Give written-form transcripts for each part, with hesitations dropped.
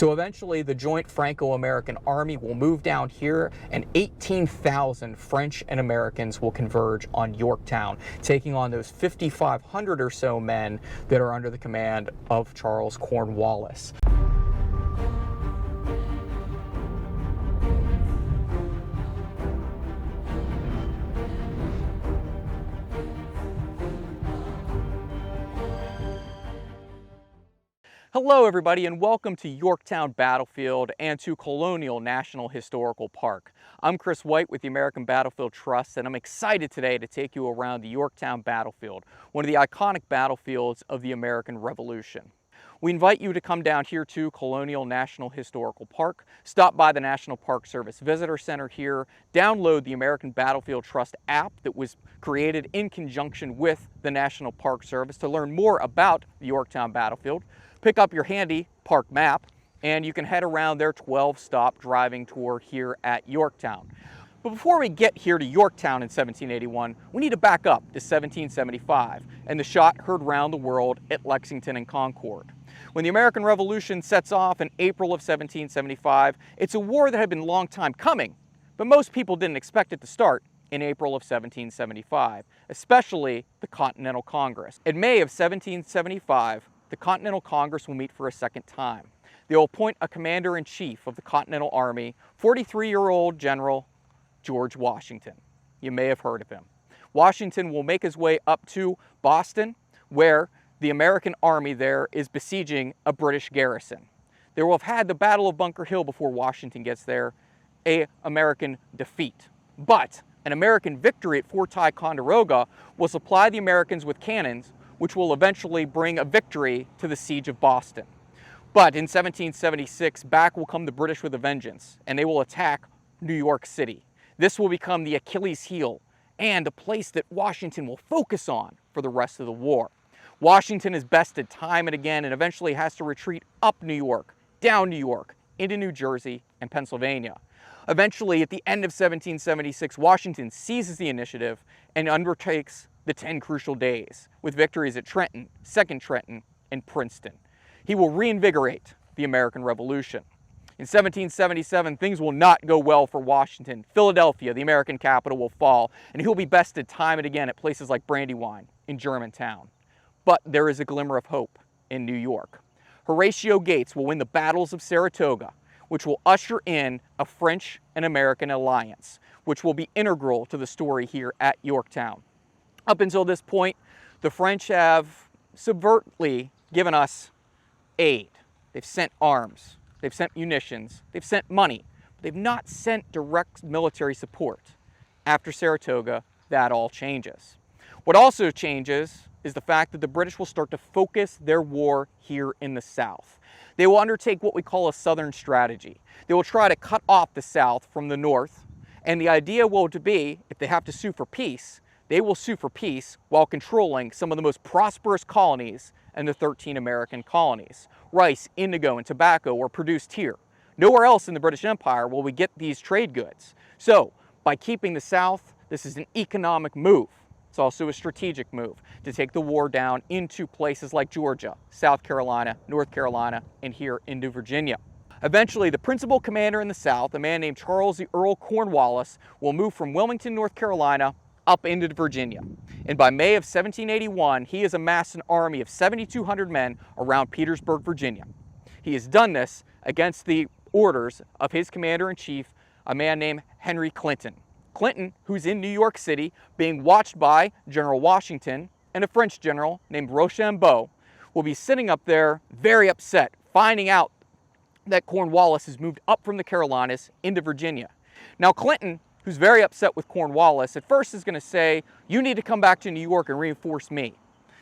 So eventually the joint Franco-American Army will move down here, and 18,000 French and Americans will converge on Yorktown, taking on those 5,500 or so men that are under the command of Charles Cornwallis. Hello everybody, and welcome to Yorktown Battlefield and to Colonial National Historical Park. I'm Kris White with the American Battlefield Trust, and I'm excited today to take you around the Yorktown Battlefield, one of the iconic battlefields of the American Revolution. We invite you to come down here to Colonial National Historical Park, stop by the National Park Service Visitor Center here, download the American Battlefield Trust app that was created in conjunction with the National Park Service to learn more about the Yorktown Battlefield. Pick up your handy park map, and you can head around their 12-stop driving tour here at Yorktown. But before we get here to Yorktown in 1781, we need to back up to 1775 and the shot heard round the world at Lexington and Concord. When the American Revolution sets off in April of 1775, it's a war that had been a long time coming, but most people didn't expect it to start in April of 1775, especially the Continental Congress. In May of 1775, the Continental Congress will meet for a second time. They will appoint a commander-in-chief of the Continental Army, 43-year-old General George Washington. You may have heard of him. Washington will make his way up to Boston, where the American army there is besieging a British garrison. They will have had the Battle of Bunker Hill before Washington gets there, an American defeat. But an American victory at Fort Ticonderoga will supply the Americans with cannons, which will eventually bring a victory to the siege of Boston. But in 1776, back will come the British with a vengeance, and they will attack New York City. This will become the Achilles heel and a place that Washington will focus on for the rest of the war. Washington is bested time and again and eventually has to retreat up New York, down New York, into New Jersey and Pennsylvania. Eventually, at the end of 1776, Washington seizes the initiative and undertakes the 10 crucial days, with victories at Trenton, Second Trenton, and Princeton. He will reinvigorate the American Revolution. In 1777, things will not go well for Washington. Philadelphia, the American capital, will fall, and he'll be bested time and again at places like Brandywine in Germantown. But there is a glimmer of hope in New York. Horatio Gates will win the battles of Saratoga, which will usher in a French and American alliance, which will be integral to the story here at Yorktown. Up until this point, the French have subvertly given us aid. They've sent arms, they've sent munitions, they've sent money, but they've not sent direct military support. After Saratoga, that all changes. What also changes is the fact that the British will start to focus their war here in the South. They will undertake what we call a Southern strategy. They will try to cut off the South from the North, and the idea will be, if they have to sue for peace, they will sue for peace while controlling some of the most prosperous colonies in the 13 American colonies. Rice, indigo, and tobacco were produced here. Nowhere else in the British Empire will we get these trade goods. So, by keeping the South, this is an economic move. It's also a strategic move to take the war down into places like Georgia, South Carolina, North Carolina, and here into Virginia. Eventually, the principal commander in the South, a man named Charles the Earl Cornwallis, will move from Wilmington, North Carolina, up into Virginia. And by May of 1781, he has amassed an army of 7,200 men around Petersburg, Virginia. He has done this against the orders of his commander-in-chief, a man named Henry Clinton. Clinton, who's in New York City, being watched by General Washington and a French general named Rochambeau, will be sitting up there very upset, finding out that Cornwallis has moved up from the Carolinas into Virginia. Now Clinton, who's very upset with Cornwallis, at first is going to say, you need to come back to New York and reinforce me.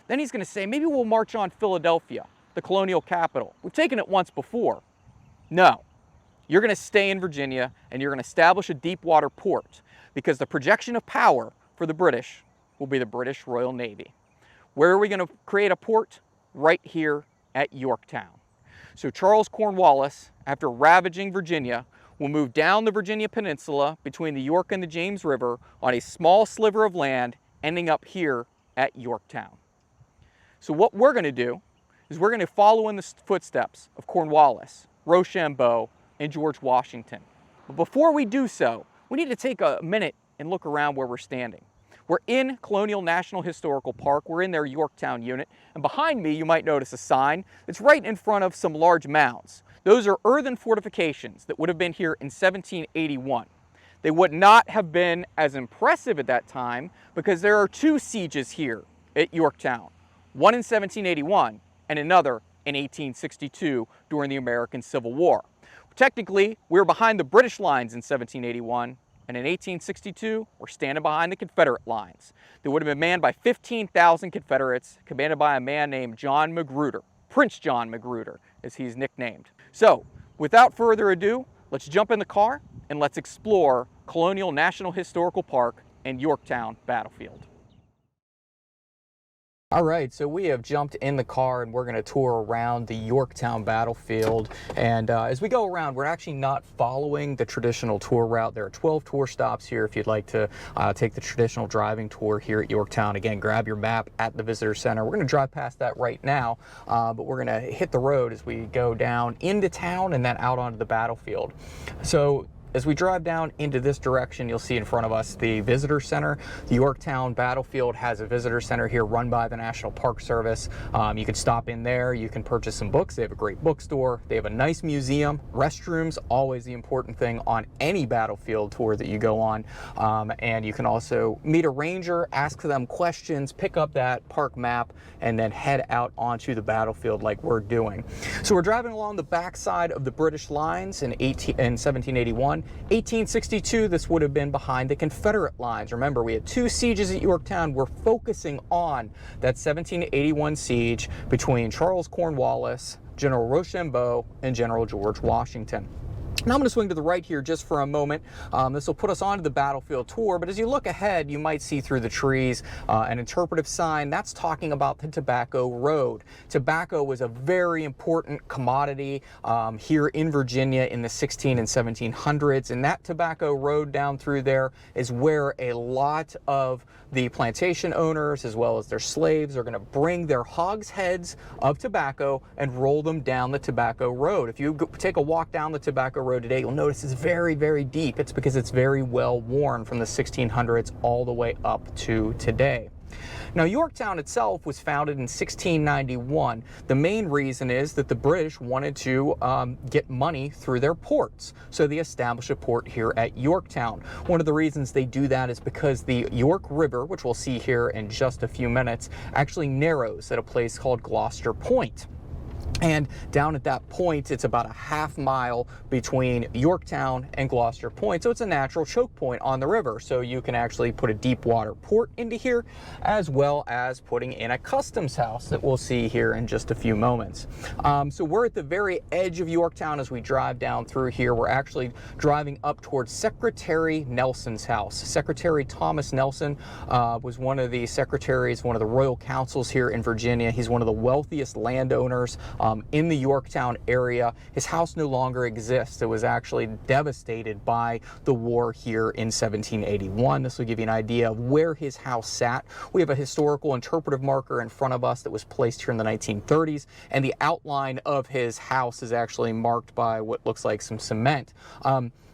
Then he's going to say, maybe we'll march on Philadelphia, the colonial capital. We've taken it once before. No, you're going to stay in Virginia and you're going to establish a deep water port, because the projection of power for the British will be the British Royal Navy. Where are we going to create a port? Right here at Yorktown. So Charles Cornwallis, after ravaging Virginia, will move down the Virginia Peninsula between the York and the James River on a small sliver of land, ending up here at Yorktown. So what we're going to do is we're going to follow in the footsteps of Cornwallis. Rochambeau, and George Washington. But before we do so, we need to take a minute and look around where we're standing. We're in Colonial National Historical Park. We're in their Yorktown unit. And behind me, you might notice a sign that's right in front of some large mounds. Those are earthen fortifications that would have been here in 1781. They would not have been as impressive at that time because there are two sieges here at Yorktown. One in 1781 and another in 1862 during the American Civil War. Technically, we were behind the British lines in 1781, and in 1862, we're standing behind the Confederate lines. They would have been manned by 15,000 Confederates, commanded by a man named John Magruder, Prince John Magruder, as he's nicknamed. So, without further ado, let's jump in the car and let's explore Colonial National Historical Park and Yorktown Battlefield. All right, so we have jumped in the car and we're going to tour around the Yorktown Battlefield. And as we go around, we're actually not following the traditional tour route. There are 12 tour stops here if you'd like to take the traditional driving tour here at Yorktown. Again, grab your map at the Visitor Center. We're going to drive past that right now, but we're going to hit the road as we go down into town and then out onto the battlefield. So as we drive down into this direction, you'll see in front of us the Visitor Center. The Yorktown Battlefield has a Visitor Center here run by the National Park Service. You can stop in there, you can purchase some books. They have a great bookstore. They have a nice museum. Restrooms, always the important thing on any battlefield tour that you go on. And you can also meet a ranger, ask them questions, pick up that park map, and then head out onto the battlefield like we're doing. So we're driving along the backside of the British lines in 1781. 1862, this would have been behind the Confederate lines. Remember, we had two sieges at Yorktown. We're focusing on that 1781 siege between Charles Cornwallis, General Rochambeau, and General George Washington. Now I'm going to swing to the right here just for a moment. This will put us onto the battlefield tour, but as you look ahead, you might see through the trees an interpretive sign that's talking about the Tobacco Road. Tobacco was a very important commodity here in Virginia in the 16 and 1700s, and that Tobacco Road down through there is where a lot of the plantation owners as well as their slaves are going to bring their hogsheads of tobacco and roll them down the Tobacco Road. If you take a walk down the Tobacco Road today, you'll notice it's very, very deep. It's because it's very well worn from the 1600s all the way up to today. Now, Yorktown itself was founded in 1691. The main reason is that the British wanted to get money through their ports, so they established a port here at Yorktown. One of the reasons they do that is because the York River, which we'll see here in just a few minutes, actually narrows at a place called Gloucester Point. And down at that point, it's about a half mile between Yorktown and Gloucester Point. So it's a natural choke point on the river. So you can actually put a deep water port into here, as well as putting in a customs house that we'll see here in just a few moments. So we're at the very edge of Yorktown as we drive down through here. We're actually driving up towards Secretary Nelson's house. Secretary Thomas Nelson was one of the secretaries, one of the royal councils here in Virginia. He's one of the wealthiest landowners in the Yorktown area. His house no longer exists. It was actually devastated by the war here in 1781. This will give you an idea of where his house sat. We have a historical interpretive marker in front of us that was placed here in the 1930s, and the outline of his house is actually marked by what looks like some cement.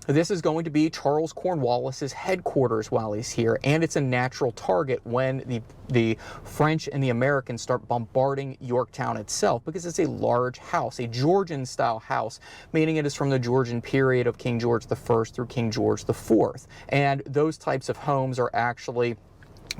This is going to be Charles Cornwallis's headquarters while he's here, and it's a natural target when the French and the Americans start bombarding Yorktown itself, because it's a large house, a Georgian-style house, meaning it is from the Georgian period of King George I through King George IV. And those types of homes are actually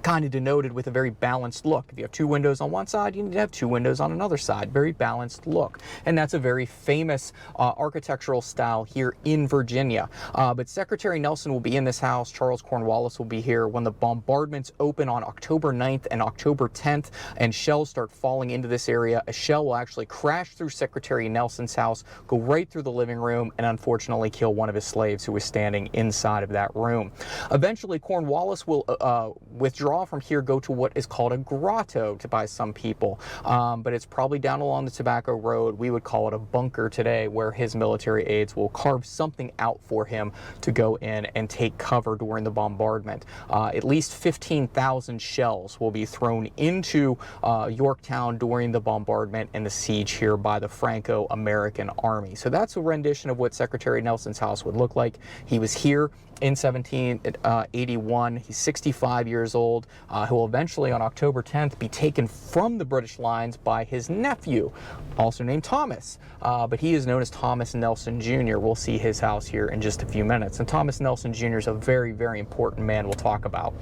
kind of denoted with a very balanced look. If you have two windows on one side, you need to have two windows on another side. Very balanced look. And that's a very famous architectural style here in Virginia. But Secretary Nelson will be in this house. Charles Cornwallis will be here when the bombardments open on October 9th and October 10th, and shells start falling into this area. A shell will actually crash through Secretary Nelson's house, go right through the living room, and unfortunately kill one of his slaves who was standing inside of that room. Eventually, Cornwallis will, with withdraw from here, go to what is called a grotto by some people, but it's probably down along the Tobacco Road. We would call it a bunker today, where his military aides will carve something out for him to go in and take cover during the bombardment. At least 15,000 shells will be thrown into Yorktown during the bombardment and the siege here by the Franco-American Army. So that's a rendition of what Secretary Nelson's house would look like. He was here in 1781. He's 65 years old, who will eventually on October 10th be taken from the British lines by his nephew, also named Thomas, but he is known as Thomas Nelson Jr. We'll see his house here in just a few minutes. And Thomas Nelson Jr. is a very, very important man we'll talk about.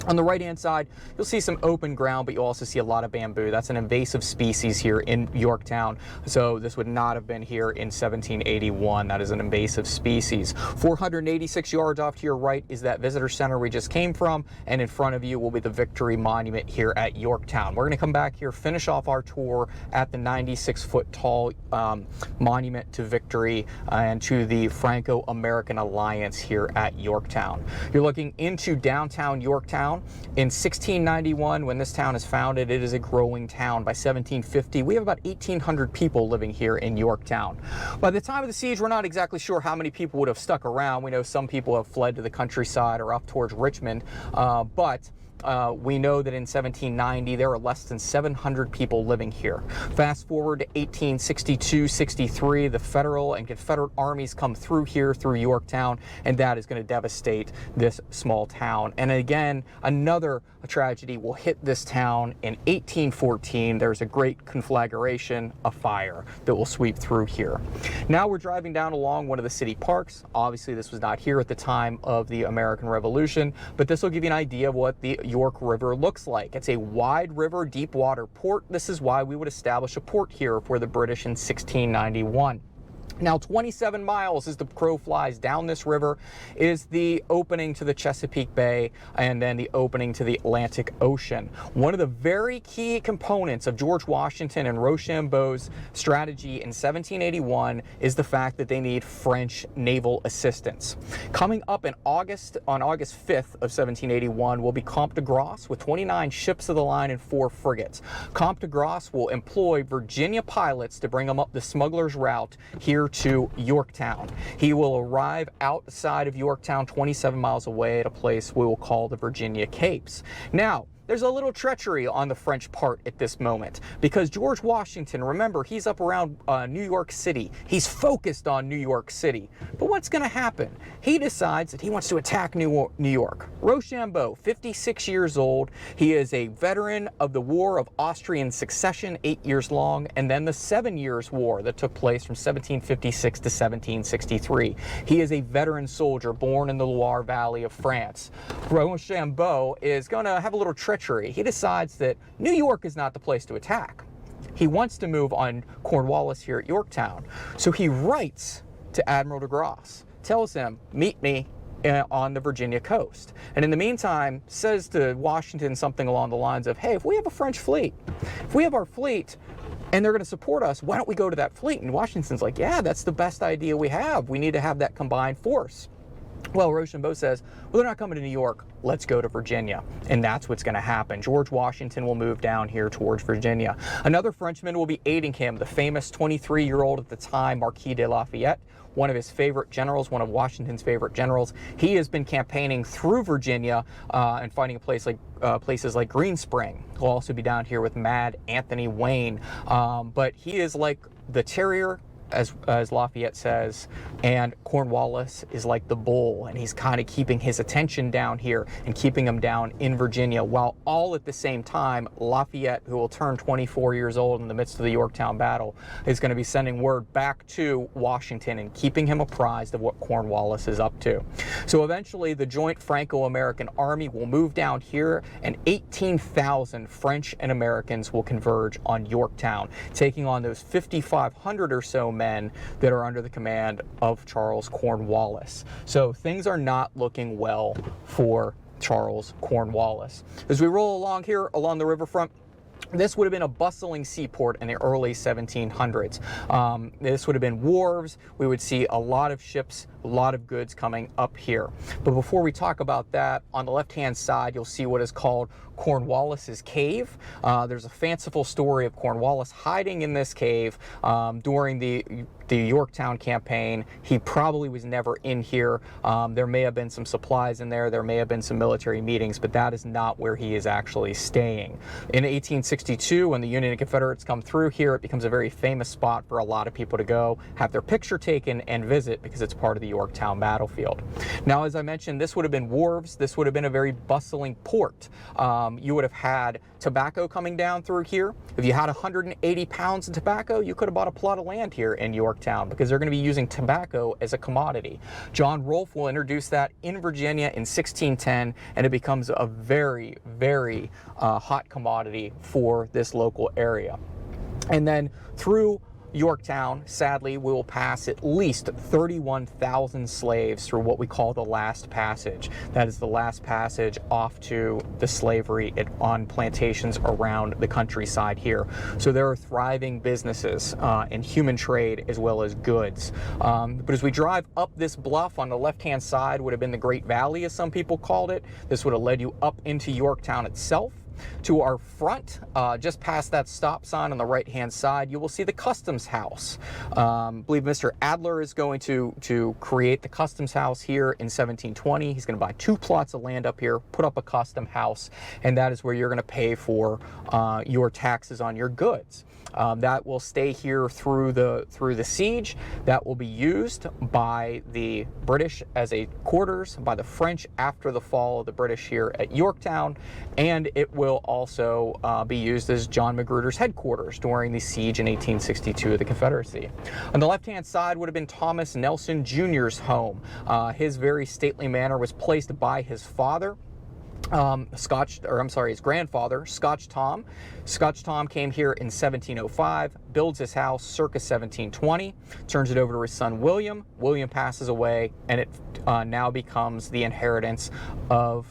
On the right-hand side, you'll see some open ground, but you'll also see a lot of bamboo. That's an invasive species here in Yorktown, so this would not have been here in 1781. That is an invasive species. 486 yards off to your right is that visitor center we just came from, and in front of you will be the Victory Monument here at Yorktown. We're going to come back here, finish off our tour at the 96-foot tall monument to victory and to the Franco-American Alliance here at Yorktown. You're looking into downtown Yorktown. In 1691, when this town is founded, it is a growing town. By 1750, we have about 1,800 people living here in Yorktown. By the time of the siege, we're not exactly sure how many people would have stuck around. We know some people have fled to the countryside or up towards Richmond, but we know that in 1790 there were less than 700 people living here. Fast forward to 1862-63, the Federal and Confederate armies come through here, through Yorktown, and that is going to devastate this small town. And again, another tragedy will hit this town in 1814. There's a great conflagration, a fire that will sweep through here. Now we're driving down along one of the city parks. Obviously this was not here at the time of the American Revolution, but this will give you an idea of what the York River looks like. It's a wide river, deep water port. This is why we would establish a port here for the British in 1691. Now 27 miles as the crow flies down this river is the opening to the Chesapeake Bay and then the opening to the Atlantic Ocean. One of the very key components of George Washington and Rochambeau's strategy in 1781 is the fact that they need French naval assistance. Coming up in August, on August 5th of 1781, will be Comte de Grasse with 29 ships of the line and 4 frigates. Comte de Grasse will employ Virginia pilots to bring them up the smuggler's route here to Yorktown. He will arrive outside of Yorktown, 27 miles away, at a place we will call the Virginia Capes. Now, there's a little treachery on the French part at this moment, because George Washington, remember, he's up around New York City. He's focused on New York City. But what's going to happen? He decides that he wants to attack New York. Rochambeau, 56 years old. He is a veteran of the War of Austrian Succession, 8 years long, and then the 7 Years' War that took place from 1756 to 1763. He is a veteran soldier born in the Loire Valley of France. Rochambeau is going to have a little treachery. He decides that New York is not the place to attack. He wants to move on Cornwallis here at Yorktown. So he writes to Admiral de Grasse, tells him, meet me on the Virginia coast. And in the meantime, says to Washington something along the lines of, hey, if we have a French fleet, if we have our fleet and they're going to support us, why don't we go to that fleet? And Washington's like, yeah, that's the best idea we have. We need to have that combined force. Well, Rochambeau says, well, they're not coming to New York. Let's go to Virginia. And that's what's going to happen. George Washington will move down here towards Virginia. Another Frenchman will be aiding him, the famous 23-year-old at the time, Marquis de Lafayette, one of his favorite generals, one of Washington's favorite generals. He has been campaigning through Virginia and fighting places like Green Spring. He'll also be down here with Mad Anthony Wayne. But he is like the terrier, as Lafayette says, and Cornwallis is like the bull, and he's kind of keeping his attention down here and keeping him down in Virginia, while all at the same time, Lafayette, who will turn 24 years old in the midst of the Yorktown battle, is going to be sending word back to Washington and keeping him apprised of what Cornwallis is up to. So eventually, the joint Franco-American Army will move down here, and 18,000 French and Americans will converge on Yorktown, taking on those 5,500 or so men that are under the command of Charles Cornwallis. So things are not looking well for Charles Cornwallis. As we roll along here along the riverfront, This would have been a bustling seaport in the early 1700s. This would have been wharves. We would see a lot of ships, a lot of goods coming up here. But before we talk about that, on the left-hand side, you'll see what is called Cornwallis's cave. There's a fanciful story of Cornwallis hiding in this cave during the Yorktown campaign. He probably was never in here. There may have been some supplies in there. There may have been some military meetings, but that is not where he is actually staying. In 1862, when the Union and Confederates come through here, it becomes a very famous spot for a lot of people to go, have their picture taken, and visit because it's part of the Yorktown Battlefield. Now, as I mentioned, this would have been wharves. This would have been a very bustling port. You would have had tobacco coming down through here. If you had 180 pounds of tobacco, you could have bought a plot of land here in Yorktown because they're going to be using tobacco as a commodity. John Rolfe will introduce that in Virginia in 1610, and it becomes a very, very hot commodity for this local area. And then through Yorktown, sadly, we will pass at least 31,000 slaves through what we call the last passage. That is the last passage off to the slavery on plantations around the countryside here. So there are thriving businesses in human trade as well as goods. But as we drive up this bluff, on the left-hand side would have been the Great Valley, as some people called it. This would have led you up into Yorktown itself. To our front, just past that stop sign on the right-hand side, you will see the Customs House. I believe Mr. Adler is going to create the Customs House here in 1720. He's going to buy 2 plots of land up here, put up a custom house, and that is where you're going to pay for your taxes on your goods. That will stay here through the siege. That will be used by the British as a quarters, by the French after the fall of the British here at Yorktown, and it will also be used as John Magruder's headquarters during the siege in 1862 of the Confederacy. On the left-hand side would have been Thomas Nelson Jr.'s home. His very stately manor was placed by his father. His grandfather, Scotch Tom. Scotch Tom came here in 1705, builds his house circa 1720, turns it over to his son William. William passes away, and it now becomes the inheritance of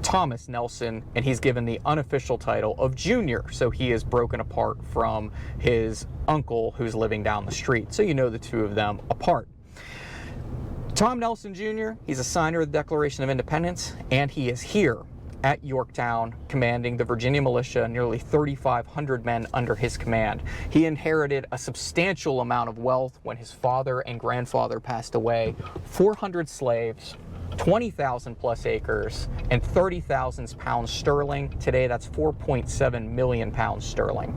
Thomas Nelson, and he's given the unofficial title of Junior, so he is broken apart from his uncle who's living down the street. So you know the two of them apart. Tom Nelson Jr., he's a signer of the Declaration of Independence, and he is here at Yorktown commanding the Virginia militia, nearly 3,500 men under his command. He inherited a substantial amount of wealth when his father and grandfather passed away, 400 slaves, 20,000 plus acres, and 30,000 pounds sterling. Today, that's 4.7 million pounds sterling.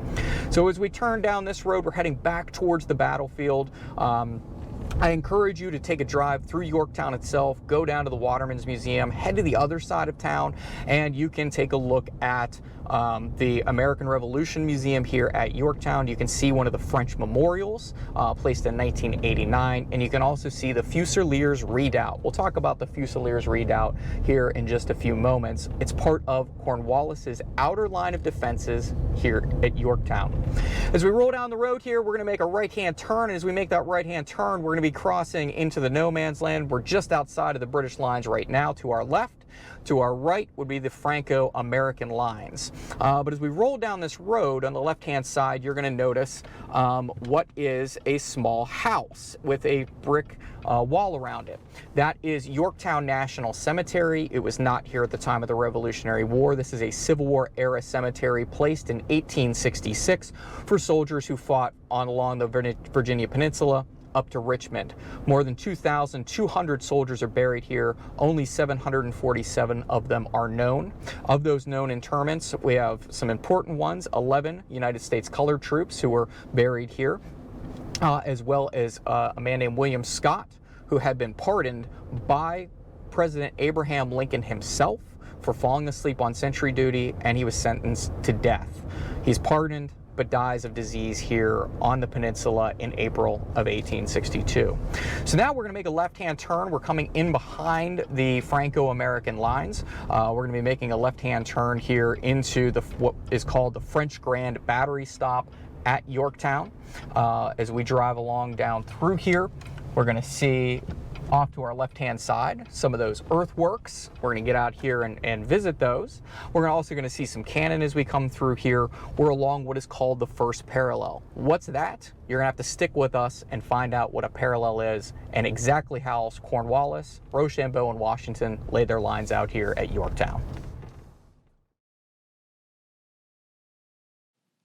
So as we turn down this road, we're heading back towards the battlefield. I encourage you to take a drive through Yorktown itself, go down to the Waterman's Museum, head to the other side of town, and you can take a look at the American Revolution Museum here at Yorktown. You can see one of the French memorials placed in 1989, and you can also see the Fusiliers Redoubt. We'll talk about the Fusiliers Redoubt here in just a few moments. It's part of Cornwallis's outer line of defenses here at Yorktown. As we roll down the road here, we're going to make a right-hand turn, and as we make that right-hand turn, we're going to be crossing into the no man's land. We're just outside of the British lines right now. To our left, to our right would be the Franco-American lines. But as we roll down this road, on the left-hand side, you're going to notice what is a small house with a brick wall around it. That is Yorktown National Cemetery. It was not here at the time of the Revolutionary War. This is a Civil War era cemetery placed in 1866 for soldiers who fought along the Virginia Peninsula up to Richmond. More than 2,200 soldiers are buried here. Only 747 of them are known. Of those known interments, we have some important ones, 11 United States colored troops who were buried here, as well as a man named William Scott, who had been pardoned by President Abraham Lincoln himself for falling asleep on sentry duty, and he was sentenced to death. He's pardoned, but dies of disease here on the peninsula in April of 1862. So now we're going to make a left-hand turn. We're coming in behind the Franco-American lines. We're going to be making a left-hand turn here into what is called the French Grand Battery Stop at Yorktown. As we drive along down through here, we're going to see Off to our left-hand side, some of those earthworks. We're going to get out here and visit those. We're also going to see some cannon as we come through here. We're along what is called the first parallel. What's that? You're going to have to stick with us and find out what a parallel is and exactly how Cornwallis, Rochambeau, and Washington laid their lines out here at Yorktown.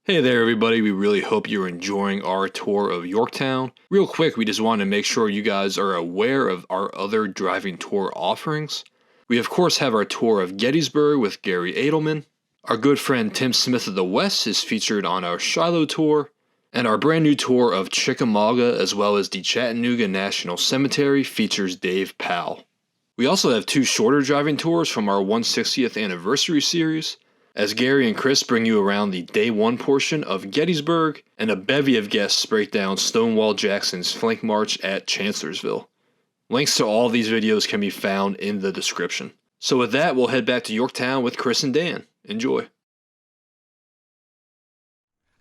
Hey there everybody, we really hope you're enjoying our tour of Yorktown. Real quick, we just want to make sure you guys are aware of our other driving tour offerings. We of course have our tour of Gettysburg with Garry Adelman. Our good friend Tim Smith of the West is featured on our Shiloh tour. And our brand new tour of Chickamauga as well as the Chattanooga National Cemetery features Dave Powell. We also have 2 shorter driving tours from our 160th anniversary series, as Garry and Kris bring you around the Day 1 portion of Gettysburg, and a bevy of guests break down Stonewall Jackson's flank march at Chancellorsville. Links to all these videos can be found in the description. So with that, we'll head back to Yorktown with Kris and Dan. Enjoy.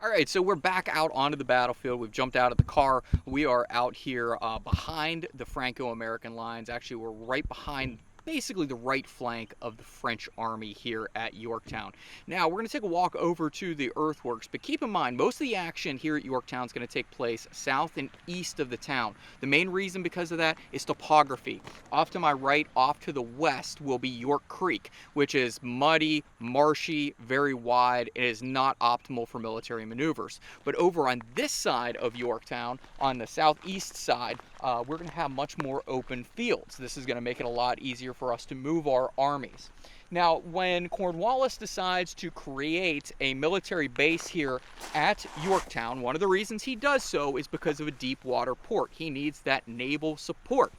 All right, so we're back out onto the battlefield. We've jumped out of the car. We are out here behind the Franco-American lines. Actually, we're right behind basically the right flank of the French army here at Yorktown. Now, we're going to take a walk over to the earthworks, but keep in mind, most of the action here at Yorktown is going to take place south and east of the town. The main reason because of that is topography. Off to my right, off to the west, will be York Creek, which is muddy, marshy, very wide. It is not optimal for military maneuvers. But over on this side of Yorktown, on the southeast side, we're going to have much more open fields. This is going to make it a lot easier for us to move our armies. Now, when Cornwallis decides to create a military base here at Yorktown, one of the reasons he does so is because of a deep water port. He needs that naval support.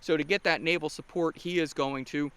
So to get that naval support, he is going to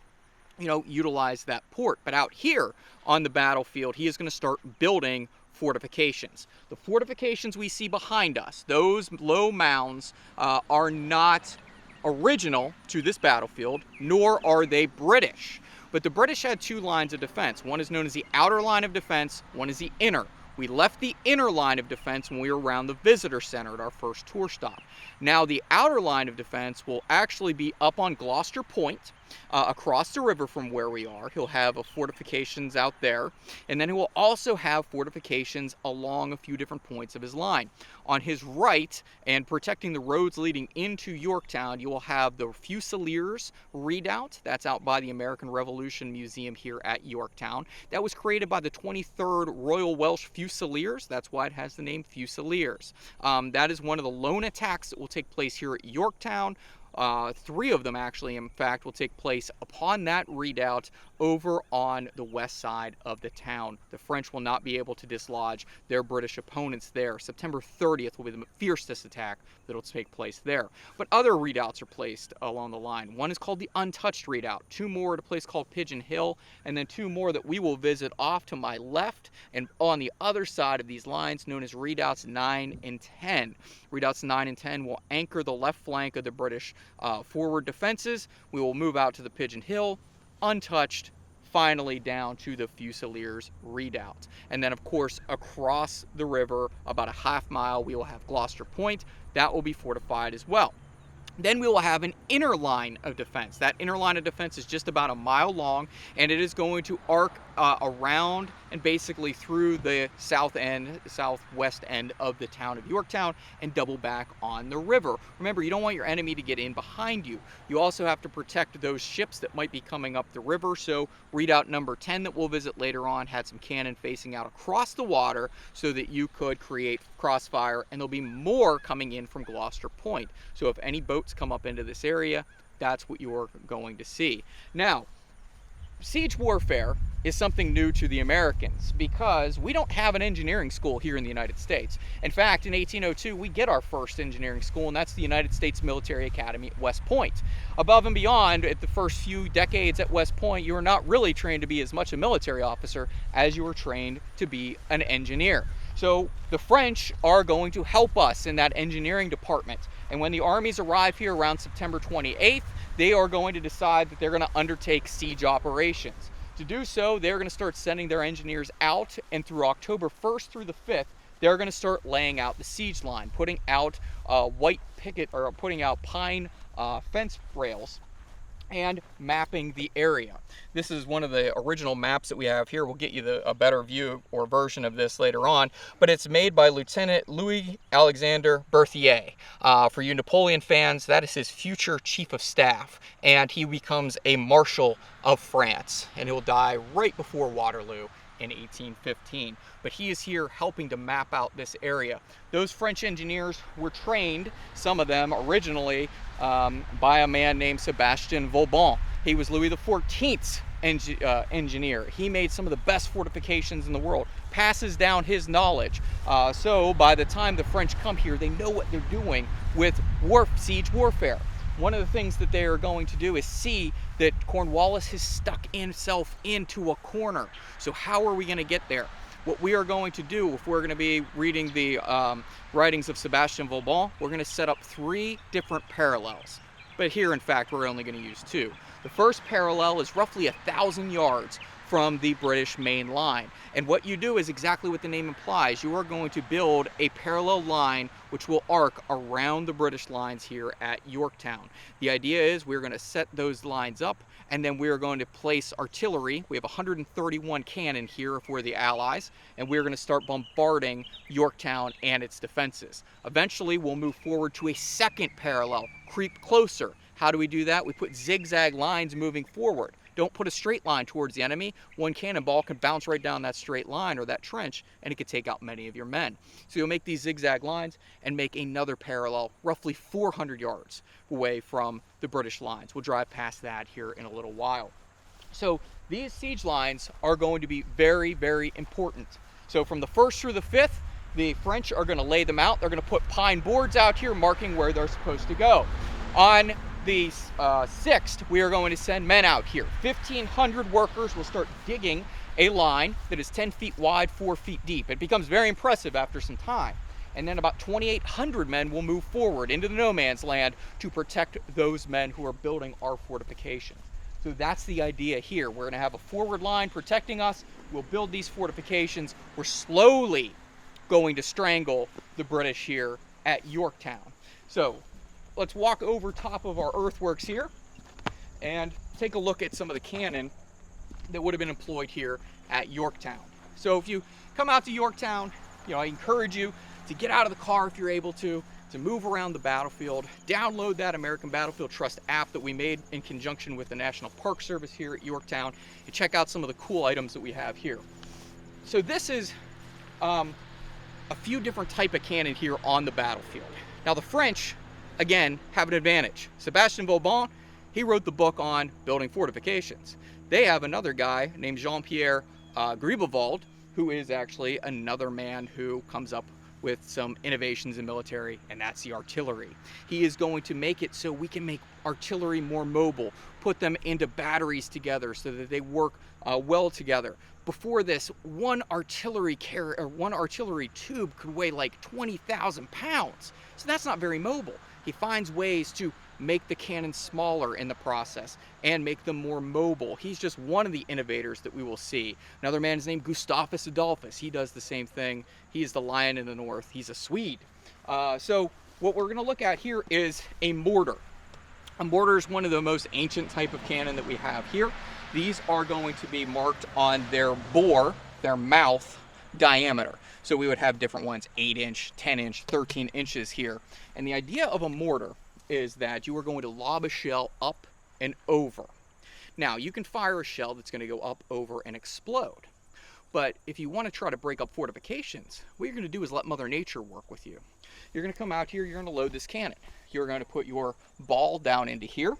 utilize that port. But out here on the battlefield, he is going to start building fortifications. The fortifications we see behind us, those low mounds, are not original to this battlefield, nor are they British. But the British had 2 lines of defense. One is known as the outer line of defense, one is the inner. We left the inner line of defense when we were around the visitor center at our first tour stop. Now the outer line of defense will actually be up on Gloucester Point, across the river from where we are. He'll have fortifications out there, and then he will also have fortifications along a few different points of his line. On his right, and protecting the roads leading into Yorktown, you will have the Fusiliers Redoubt. That's out by the American Revolution Museum here at Yorktown. That was created by the 23rd Royal Welsh Fusiliers. That's why it has the name Fusiliers. That is one of the lone attacks that will take place here at Yorktown. 3 of them actually, in fact, will take place upon that redoubt over on the west side of the town. The French will not be able to dislodge their British opponents there. September 30th will be the fiercest attack that will take place there. But other redoubts are placed along the line. One is called the Untouched Redoubt, 2 more at a place called Pigeon Hill, and then 2 more that we will visit off to my left and on the other side of these lines, known as Redoubts 9 and 10. Redoubts 9 and 10 will anchor the left flank of the British forward defenses. We will move out to the Pigeon Hill, untouched, finally down to the Fusiliers Redoubt. And then of course across the river about a half mile we will have Gloucester Point. That will be fortified as well. Then we will have an inner line of defense. That inner line of defense is just about a mile long, and it is going to arc around and basically through the southwest end of the town of Yorktown and double back on the river. Remember, you don't want your enemy to get in behind you. You also have to protect those ships that might be coming up the river. So redoubt number 10 that we'll visit later on had some cannon facing out across the water so that you could create crossfire, and there'll be more coming in from Gloucester Point. So if any boats come up into this area, that's what you're going to see. Now, siege warfare is something new to the Americans because we don't have an engineering school here in the United States. In fact, in 1802, we get our first engineering school, and that's the United States Military Academy at West Point. Above and beyond, at the first few decades at West Point, you were not really trained to be as much a military officer as you were trained to be an engineer. So the French are going to help us in that engineering department. And when the armies arrive here around September 28th, they are going to decide that they're going to undertake siege operations. To do so, they're going to start sending their engineers out, and through October 1st through the 5th, they're going to start laying out the siege line, putting out white picket, or putting out pine fence rails and mapping the area. This is one of the original maps that we have here. We'll get you a better view or version of this later on, but it's made by Lieutenant Louis Alexander Berthier. For you Napoleon fans, that is his future chief of staff, and he becomes a Marshal of France, and he'll die right before Waterloo in 1815. But he is here helping to map out this area. Those French engineers were trained, some of them originally, by a man named Sebastien Vauban. He was Louis XIV's engineer. He made some of the best fortifications in the world, passes down his knowledge. So by the time the French come here, they know what they're doing with siege warfare. One of the things that they are going to do is see that Cornwallis has stuck himself into a corner. So how are we going to get there? What we are going to do, if we're going to be reading the writings of Sebastien Vauban, we're going to set up 3 different parallels. But here, in fact, we're only going to use 2. The first parallel is roughly 1,000 yards from the British main line. And what you do is exactly what the name implies. You are going to build a parallel line which will arc around the British lines here at Yorktown. The idea is we're going to set those lines up, and then we are going to place artillery. We have 131 cannon here if we're the Allies, and we're going to start bombarding Yorktown and its defenses. Eventually, we'll move forward to a second parallel, creep closer. How do we do that? We put zigzag lines moving forward. Don't put a straight line towards the enemy. One cannonball can bounce right down that straight line or that trench, and it could take out many of your men. So you'll make these zigzag lines and make another parallel roughly 400 yards away from the British lines. We'll drive past that here in a little while. So these siege lines are going to be very, very important. So from the 1st through the 5th, the French are going to lay them out. They're going to put pine boards out here marking where they're supposed to go. On the 6th, we are going to send men out here. 1,500 workers will start digging a line that is 10 feet wide, 4 feet deep. It becomes very impressive after some time. And then about 2,800 men will move forward into the no man's land to protect those men who are building our fortifications. So that's the idea here. We're going to have a forward line protecting us. We'll build these fortifications. We're slowly going to strangle the British here at Yorktown. So let's walk over top of our earthworks here and take a look at some of the cannon that would have been employed here at Yorktown. So if you come out to Yorktown, I encourage you to get out of the car if you're able to move around the battlefield, download that American Battlefield Trust app that we made in conjunction with the National Park Service here at Yorktown, and check out some of the cool items that we have here. So this is a few different type of cannon here on the battlefield. Now the French, again, have an advantage. Sebastien Vauban, he wrote the book on building fortifications. They have another guy named Jean-Pierre Gribeauval, who is actually another man who comes up with some innovations in military, and that's the artillery. He is going to make it so we can make artillery more mobile, put them into batteries together so that they work well together. Before this, one artillery tube could weigh like 20,000 pounds. So that's not very mobile. He finds ways to make the cannons smaller in the process and make them more mobile. He's just one of the innovators that we will see. Another man is named Gustavus Adolphus. He does the same thing. He is the lion in the north. He's a Swede. So what we're going to look at here is a mortar. A mortar is one of the most ancient type of cannon that we have here. These are going to be marked on their bore, their mouth diameter. So we would have different ones, 8-inch, 10-inch, 13 inches here. And the idea of a mortar is that you are going to lob a shell up and over. Now, you can fire a shell that's going to go up, over, and explode. But if you want to try to break up fortifications, what you're going to do is let Mother Nature work with you. You're going to come out here, you're going to load this cannon. You're going to put your ball down into here.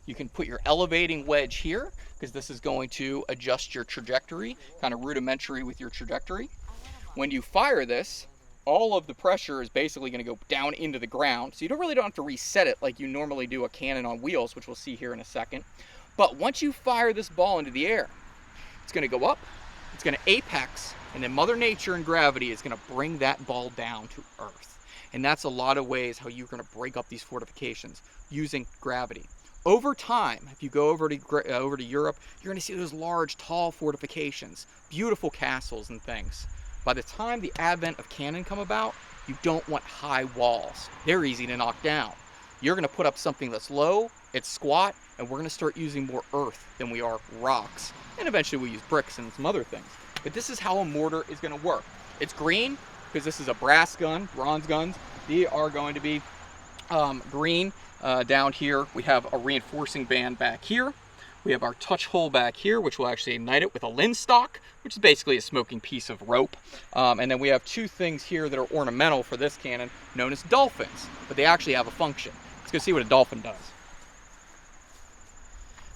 You can put your elevating wedge here, because this is going to adjust your trajectory, kind of rudimentary with your trajectory. When you fire this, all of the pressure is basically going to go down into the ground, so you don't have to reset it like you normally do a cannon on wheels, which we'll see here in a second. But once you fire this ball into the air, it's going to go up, it's going to apex, and then Mother Nature and gravity is going to bring that ball down to Earth. And that's a lot of ways how you're going to break up these fortifications using gravity. Over time, if you go over to Europe, you're going to see those large, tall fortifications, beautiful castles and things. By the time the advent of cannon come about, you don't want high walls. They're easy to knock down. You're going to put up something that's low, it's squat, and we're going to start using more earth than we are rocks. And eventually we'll use bricks and some other things. But this is how a mortar is going to work. It's green because this is a brass gun, bronze guns. They are going to be green. Down here we have a reinforcing band back here. We have our touch hole back here, which will actually ignite it with a linstock, which is basically a smoking piece of rope. And then we have two things here that are ornamental for this cannon, known as dolphins, but they actually have a function. Let's go see what a dolphin does.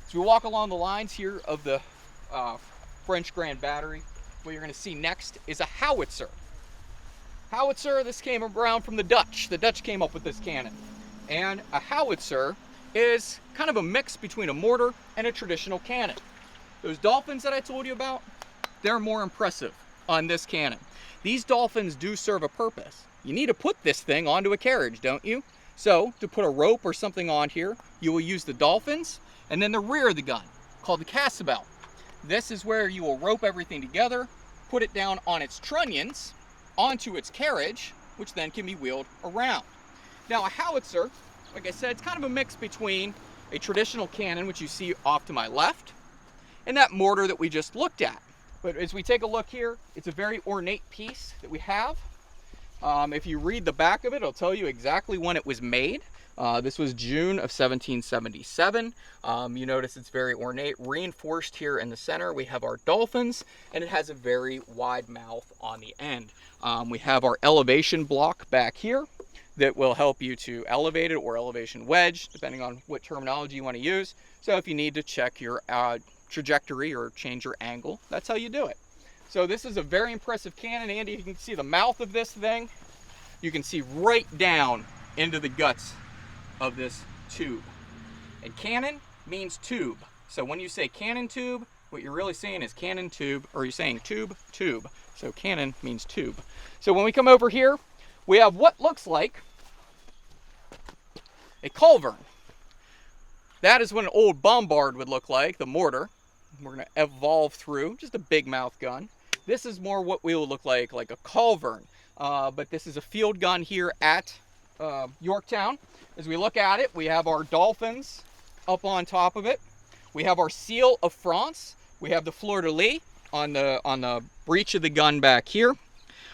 As we walk along the lines here of the French Grand Battery, what you're going to see next is a howitzer. Howitzer, this came around from the Dutch. The Dutch came up with this cannon. And a howitzer is kind of a mix between a mortar and a traditional cannon. Those dolphins that I told you about, they're more impressive on this cannon. These dolphins do serve a purpose. You need to put this thing onto a carriage, don't you? So to put a rope or something on here, you will use the dolphins and then the rear of the gun, called the cassabel. This is where you will rope everything together, put it down on its trunnions, onto its carriage, which then can be wheeled around. Now a howitzer, like I said, it's kind of a mix between a traditional cannon, which you see off to my left, and that mortar that we just looked at. But as we take a look here, it's a very ornate piece that we have. If you read the back of it, it'll tell you exactly when it was made. This was June of 1777. You notice it's very ornate, reinforced here in the center. We have our dolphins, and it has a very wide mouth on the end. We have our elevation block back here that will help you to elevate it, or elevation wedge, depending on what terminology you want to use. So if you need to check your trajectory or change your angle, that's how you do it. So this is a very impressive cannon. Andy, you can see the mouth of this thing. You can see right down into the guts of this tube. And cannon means tube. So when you say cannon tube, what you're really saying is cannon tube, or you're saying tube, tube. So cannon means tube. So when we come over here, we have what looks like a culverin. That is what an old bombard would look like, the mortar. We're going to evolve through just a big mouth gun. This is more what we will look like a culverin. But this is a field gun here at Yorktown. As we look at it, we have our dolphins up on top of it. We have our seal of France. We have the fleur-de-lis on the breech of the gun back here.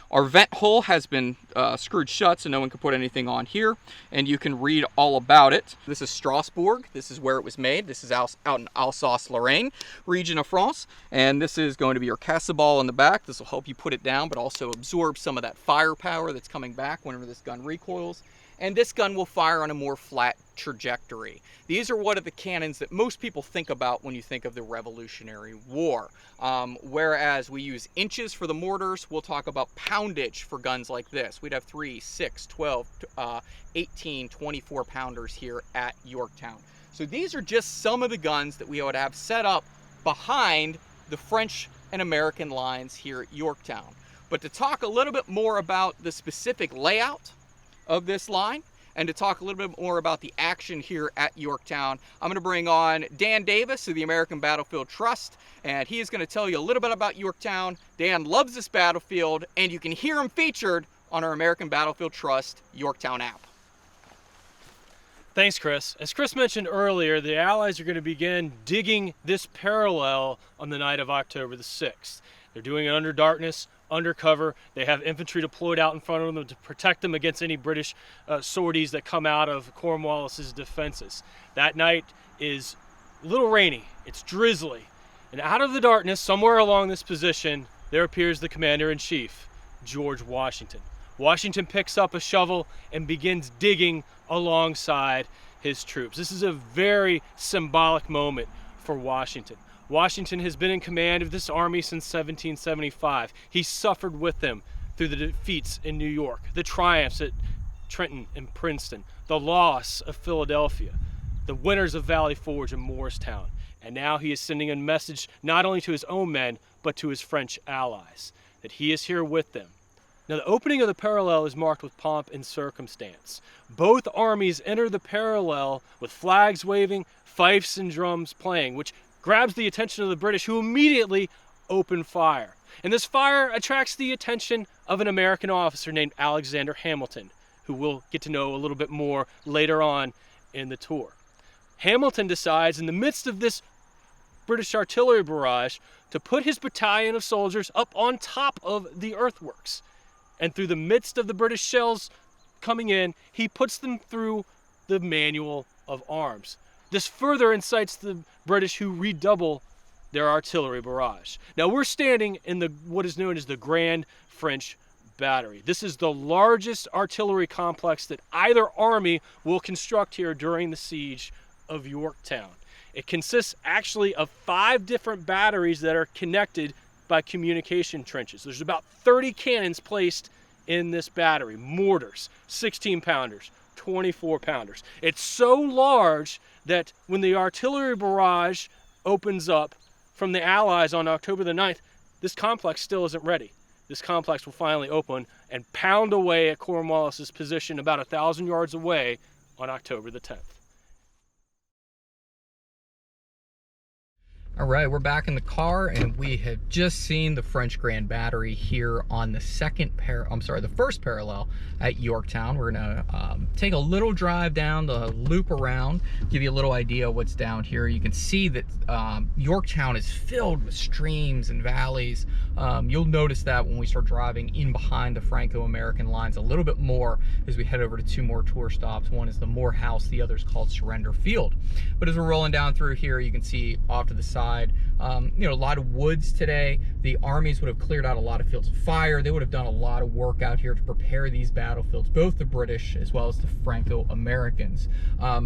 Our vent hole has been screwed shut, so no one can put anything on here, and you can read all about it. This is Strasbourg. This is where it was made. This is out in Alsace-Lorraine region of France, and this is going to be your cassabel in the back. This will help you put it down, but also absorb some of that firepower that's coming back whenever this gun recoils. And this gun will fire on a more flat trajectory. These are one of the cannons that most people think about when you think of the Revolutionary War. Whereas we use inches for the mortars, we'll talk about poundage for guns like this. We'd have 3, 6, 12, 18, 24 pounders here at Yorktown. So these are just some of the guns that we would have set up behind the French and American lines here at Yorktown. But to talk a little bit more about the specific layout of this line, and to talk a little bit more about the action here at Yorktown, I'm going to bring on Dan Davis of the American Battlefield Trust, and he is going to tell you a little bit about Yorktown. Dan loves this battlefield, and you can hear him featured on our American Battlefield Trust Yorktown app. Thanks, Kris. As Kris mentioned earlier, the Allies are going to begin digging this parallel on the night of October the 6th. They're doing it under darkness, undercover. They have infantry deployed out in front of them to protect them against any British sorties that come out of Cornwallis's defenses. That night is a little rainy. It's drizzly. And out of the darkness, somewhere along this position, there appears the commander-in-chief, George Washington. Washington picks up a shovel and begins digging alongside his troops. This is a very symbolic moment for Washington. Washington has been in command of this army since 1775. He suffered with them through the defeats in New York, the triumphs at Trenton and Princeton, the loss of Philadelphia, the winners of Valley Forge and Morristown. And now he is sending a message not only to his own men, but to his French allies, that he is here with them. Now, the opening of the parallel is marked with pomp and circumstance. Both armies enter the parallel with flags waving, fifes and drums playing, which grabs the attention of the British, who immediately open fire. And this fire attracts the attention of an American officer named Alexander Hamilton, who we'll get to know a little bit more later on in the tour. Hamilton decides, in the midst of this British artillery barrage, to put his battalion of soldiers up on top of the earthworks. And through the midst of the British shells coming in, he puts them through the manual of arms. This further incites the British, who redouble their artillery barrage. Now we're standing in what is known as the Grand French Battery. This is the largest artillery complex that either army will construct here during the siege of Yorktown. It consists actually of 5 different batteries that are connected by communication trenches. There's about 30 cannons placed in this battery, mortars, 16-pounders, 24-pounders. It's so large that when the artillery barrage opens up from the Allies on October the 9th, this complex still isn't ready. This complex will finally open and pound away at Cornwallis's position about 1,000 yards away on October the 10th. All right, we're back in the car, and we have just seen the French Grand Battery here on the the first parallel at Yorktown. We're gonna take a little drive down the loop around, give you a little idea of what's down here. You can see that Yorktown is filled with streams and valleys. You'll notice that when we start driving in behind the Franco-American lines a little bit more as we head over to 2 more tour stops. One is the Moore House, the other is called Surrender Field. But as we're rolling down through here, you can see off to the side, a lot of woods today. The armies would have cleared out a lot of fields of fire. They would have done a lot of work out here to prepare these battlefields, both the British as well as the Franco-Americans.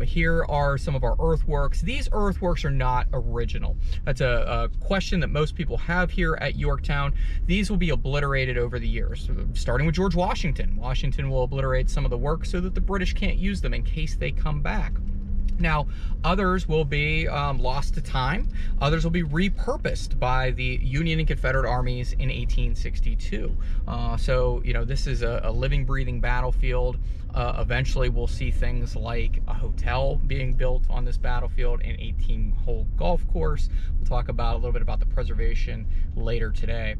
Here are some of our earthworks. These earthworks are not original. That's a question that most people have here at Yorktown. These will be obliterated over the years, starting with George Washington. Washington will obliterate some of the work so that the British can't use them in case they come back. Now, others will be lost to time. Others will be repurposed by the Union and Confederate armies in 1862. So, this is a living, breathing battlefield. Eventually, we'll see things like a hotel being built on this battlefield, an 18-hole golf course. We'll talk a little bit about the preservation later today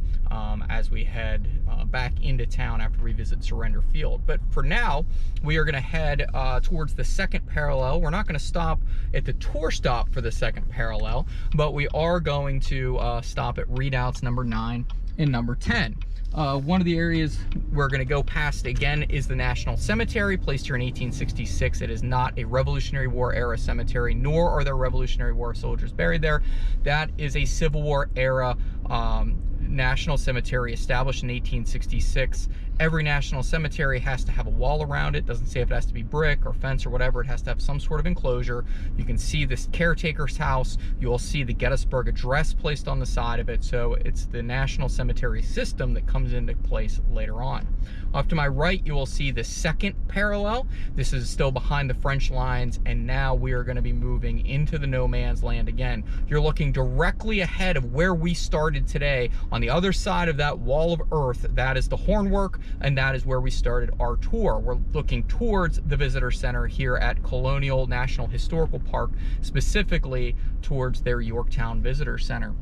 as we head back into town after we visit Surrender Field. But for now, we are going to head towards the second parallel. We're not going to stop at the tour stop for the second parallel, but we are going to stop at redoubts number 9 and number 10. One of the areas we're going to go past again is the National Cemetery, placed here in 1866. It is not a Revolutionary War era cemetery, nor are there Revolutionary War soldiers buried there. That is a Civil War era National Cemetery established in 1866. Every national cemetery has to have a wall around it. Doesn't say if it has to be brick or fence or whatever. It has to have some sort of enclosure. You can see this caretaker's house. You will see the Gettysburg Address placed on the side of it. So it's the national cemetery system that comes into place later on. Off to my right, you will see the second parallel. This is still behind the French lines, and now we are going to be moving into the no man's land again. You're looking directly ahead of where we started today. On the other side of that wall of earth, that is the hornwork, and that is where we started our tour. We're looking towards the visitor center here at Colonial National Historical Park, specifically towards their Yorktown Visitor Center.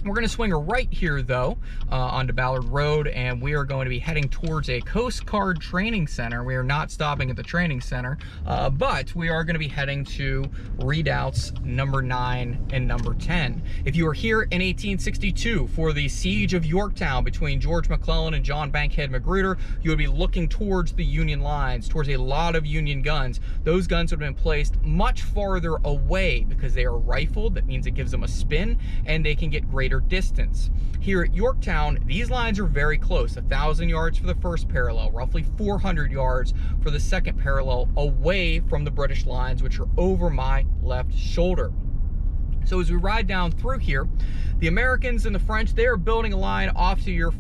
We're going to swing a right here, though, onto Ballard Road, and we are going to be heading towards a Coast Guard training center. We are not stopping at the training center, but we are going to be heading to redoubts number 9 and number 10. If you were here in 1862 for the siege of Yorktown between George McClellan and John Bankhead Magruder, you would be looking towards the Union lines, towards a lot of Union guns. Those guns would have been placed much farther away because they are rifled. That means it gives them a spin, and they can get greater distance. Here at Yorktown, these lines are very close, 1,000 yards for the first parallel, roughly 400 yards for the second parallel, away from the British lines, which are over my left shoulder. So as we ride down through here, the Americans and the French, they are building a line off to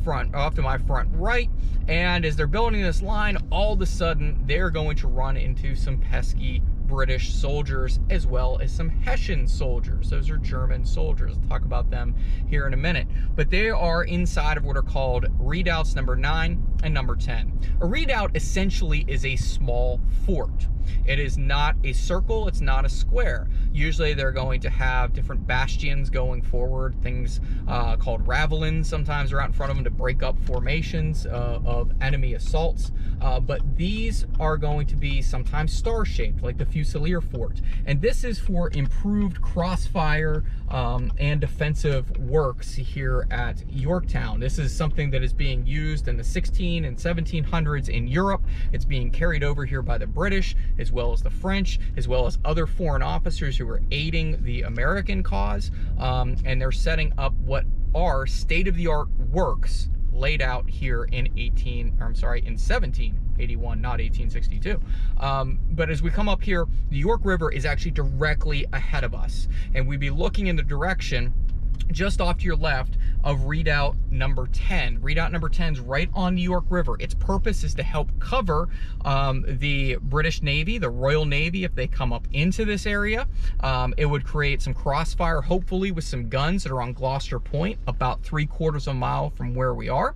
my front right, and as they're building this line, all of a sudden they're going to run into some pesky British soldiers as well as some Hessian soldiers. Those are German soldiers. I'll talk about them here in a minute. But they are inside of what are called redoubts number 9 and number 10. A redoubt essentially is a small fort. It is not a circle, it's not a square. Usually they're going to have different bastions going forward, things called ravelins sometimes are out in front of them to break up formations of enemy assaults. But these are going to be sometimes star-shaped, like the Fusilier Fort. And this is for improved crossfire and defensive works here at Yorktown. This is something that is being used in the 16 and 1700s in Europe. It's being carried over here by the British, as well as the French, as well as other foreign officers who are aiding the American cause. And they're setting up what are state-of-the-art works laid out here in 1781, not 1862. But as we come up here, the York River is actually directly ahead of us, and we'd be looking in the direction just off to your left of redoubt number 10. Redoubt number 10 is right on the York River. Its purpose is to help cover the British Navy, the Royal Navy, if they come up into this area. It would create some crossfire, hopefully with some guns that are on Gloucester Point, about 3/4 of a mile from where we are.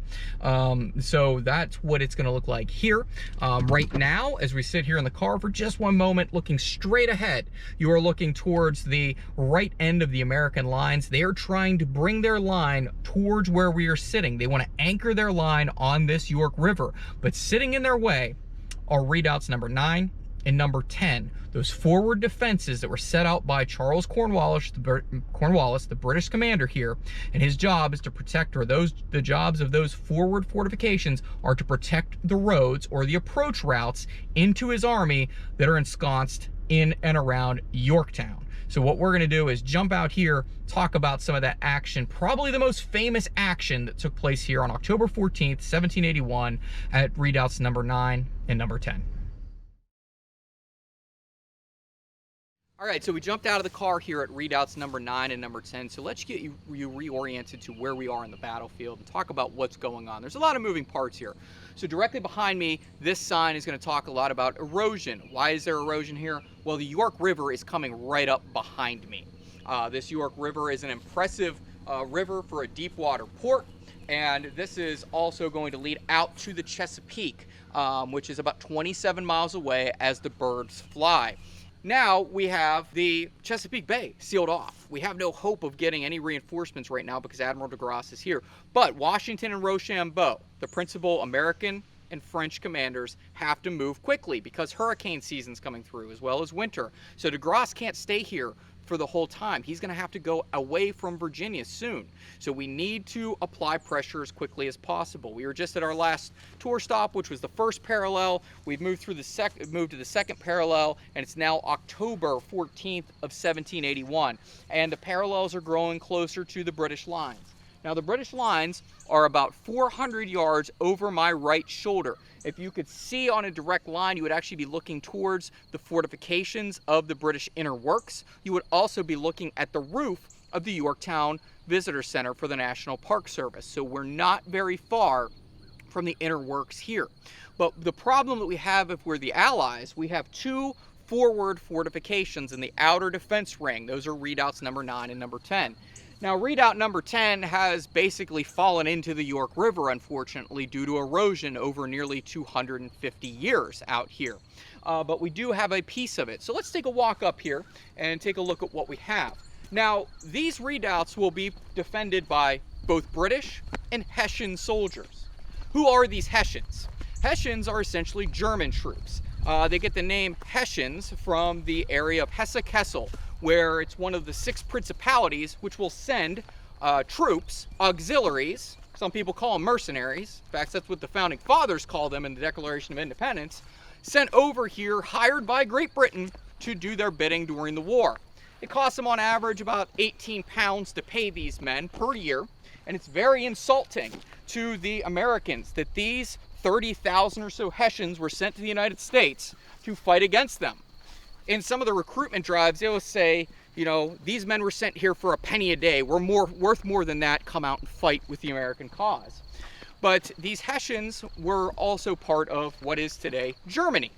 So that's what it's going to look like here. Right now, as we sit here in the car for just one moment, looking straight ahead, you are looking towards the right end of the American lines. They are trying to bring their line towards where we are sitting. They want to anchor their line on this York River, but sitting in their way are redoubts number 9 and number 10. Those forward defenses that were set out by Charles Cornwallis, the British commander here, and his job is to protect, or the jobs of those forward fortifications are to protect the roads or the approach routes into his army that are ensconced in and around Yorktown. So what we're gonna do is jump out here, talk about some of that action, probably the most famous action that took place here on October 14th, 1781 at redoubts number 9 and number 10. All right, so we jumped out of the car here at redoubts number 9 and number 10. So let's get you reoriented to where we are in the battlefield and talk about what's going on. There's a lot of moving parts here. So directly behind me, this sign is going to talk a lot about erosion. Why is there erosion here? Well, the York River is coming right up behind me. This York River is an impressive river for a deep water port. And this is also going to lead out to the Chesapeake, which is about 27 miles away as the birds fly. Now we have the Chesapeake Bay sealed off. We have no hope of getting any reinforcements right now because Admiral de Grasse is here. But Washington and Rochambeau, the principal American and French commanders, have to move quickly because hurricane season's coming through as well as winter. So de Grasse can't stay here for the whole time. He's going to have to go away from Virginia soon. So we need to apply pressure as quickly as possible. We were just at our last tour stop, which was the first parallel. We've moved to the second parallel, and it's now October 14th of 1781. And the parallels are growing closer to the British lines. Now the British lines are about 400 yards over my right shoulder. If you could see on a direct line, you would actually be looking towards the fortifications of the British inner works. You would also be looking at the roof of the Yorktown Visitor Center for the National Park Service. So we're not very far from the inner works here. But the problem that we have if we're the Allies, we have two forward fortifications in the outer defense ring. Those are redoubts number 9 and number 10. Now, redoubt number 10 has basically fallen into the York River, unfortunately, due to erosion over nearly 250 years out here. But we do have a piece of it. So let's take a walk up here and take a look at what we have. Now, these redoubts will be defended by both British and Hessian soldiers. Who are these Hessians? Hessians are essentially German troops. They get the name Hessians from the area of Hesse-Kassel, where it's one of the 6 principalities which will send troops, auxiliaries, some people call them mercenaries, in fact that's what the founding fathers call them in the Declaration of Independence, sent over here, hired by Great Britain to do their bidding during the war. It costs them on average about 18 pounds to pay these men per year, and it's very insulting to the Americans that these 30,000 or so Hessians were sent to the United States to fight against them. In some of the recruitment drives, they will say, you know, these men were sent here for a penny a day. We're worth more than that. Come out and fight with the American cause. But these Hessians were also part of what is today Germany.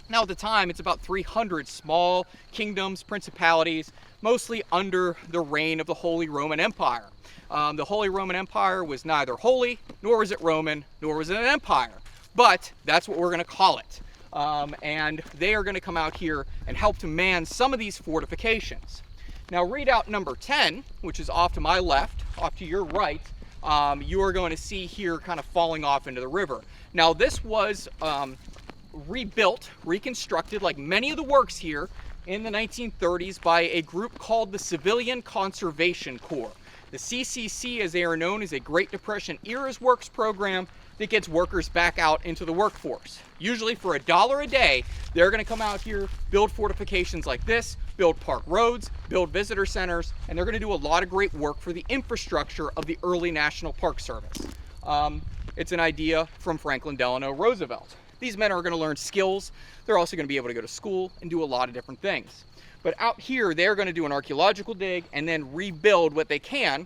Now at the time, it's about 300 small kingdoms, principalities, mostly under the reign of the Holy Roman Empire. The Holy Roman Empire was neither holy, nor was it Roman, nor was it an empire. But that's what we're going to call it. And they are going to come out here and help to man some of these fortifications. Now redoubt number 10, which is off to my left, off to your right, you are going to see here kind of falling off into the river. Now this was rebuilt, reconstructed, like many of the works here in the 1930s by a group called the Civilian Conservation Corps. The CCC, as they are known, is a Great Depression era's works program that gets workers back out into the workforce. Usually for $1 a day, they're going to come out here, build fortifications like this, build park roads, build visitor centers, and they're going to do a lot of great work for the infrastructure of the early National Park Service. It's an idea from Franklin Delano Roosevelt. These men are going to learn skills. They're also going to be able to go to school and do a lot of different things. But out here, they're going to do an archaeological dig and then rebuild what they can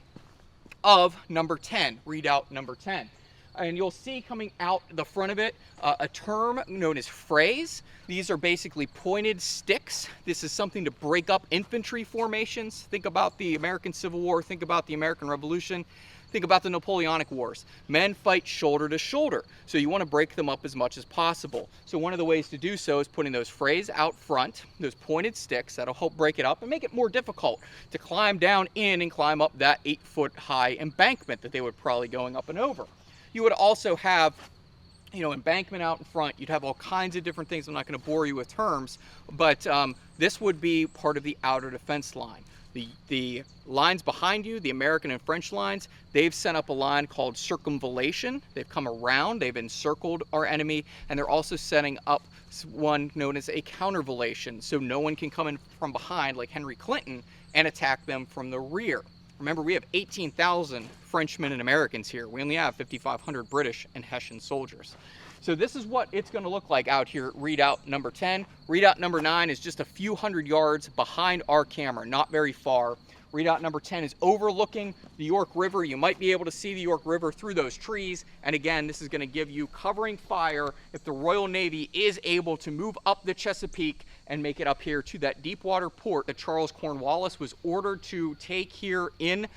of number 10, redoubt number 10. And you'll see coming out the front of it a term known as frays. These are basically pointed sticks. This is something to break up infantry formations. Think about the American Civil War, think about the American Revolution. Think about the Napoleonic Wars. Men fight shoulder to shoulder, so you want to break them up as much as possible. So one of the ways to do so is putting those frays out front, those pointed sticks that'll help break it up and make it more difficult to climb down in and climb up that 8-foot high embankment that they would probably going up and over. You would also have, embankment out in front. You'd have all kinds of different things. I'm not going to bore you with terms, but this would be part of the outer defense line. The lines behind you, the American and French lines, they've set up a line called circumvallation. They've come around, they've encircled our enemy, and they're also setting up one known as a countervallation, so no one can come in from behind like Henry Clinton and attack them from the rear. Remember, we have 18,000 Frenchmen and Americans here. We only have 5,500 British and Hessian soldiers. So this is what it's going to look like out here at redoubt number 10. Redoubt number 9 is just a few hundred yards behind our camera, not very far. Redoubt number 10 is overlooking the York River. You might be able to see the York River through those trees. And again, this is going to give you covering fire if the Royal Navy is able to move up the Chesapeake and make it up here to that deep water port that Charles Cornwallis was ordered to take here in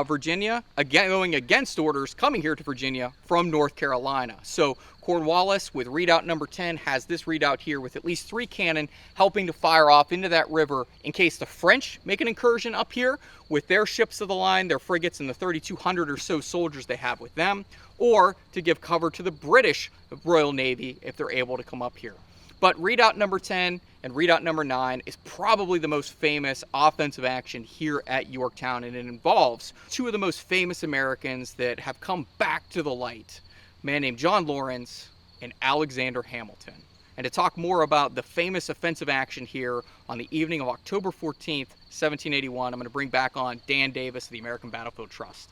Virginia, again going against orders coming here to Virginia from North Carolina. So Cornwallis with redoubt number 10 has this redoubt here with at least 3 cannon helping to fire off into that river in case the French make an incursion up here with their ships of the line, their frigates, and the 3,200 or so soldiers they have with them, or to give cover to the British Royal Navy if they're able to come up here. But redoubt number 10 and redoubt number 9 is probably the most famous offensive action here at Yorktown, and it involves 2 of the most famous Americans that have come back to the light, a man named John Lawrence and Alexander Hamilton. And to talk more about the famous offensive action here on the evening of October 14th, 1781, I'm going to bring back on Dan Davis of the American Battlefield Trust.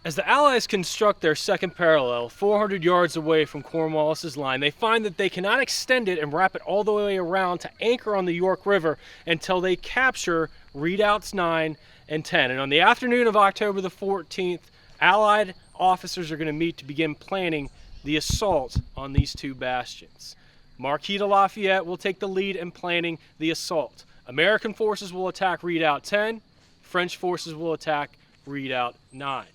As the Allies construct their second parallel, 400 yards away from Cornwallis's line, they find that they cannot extend it and wrap it all the way around to anchor on the York River until they capture redoubts 9 and 10. And on the afternoon of October the 14th, Allied officers are going to meet to begin planning the assault on these 2 bastions. Marquis de Lafayette will take the lead in planning the assault. American forces will attack redoubt 10, French forces will attack redoubt 9.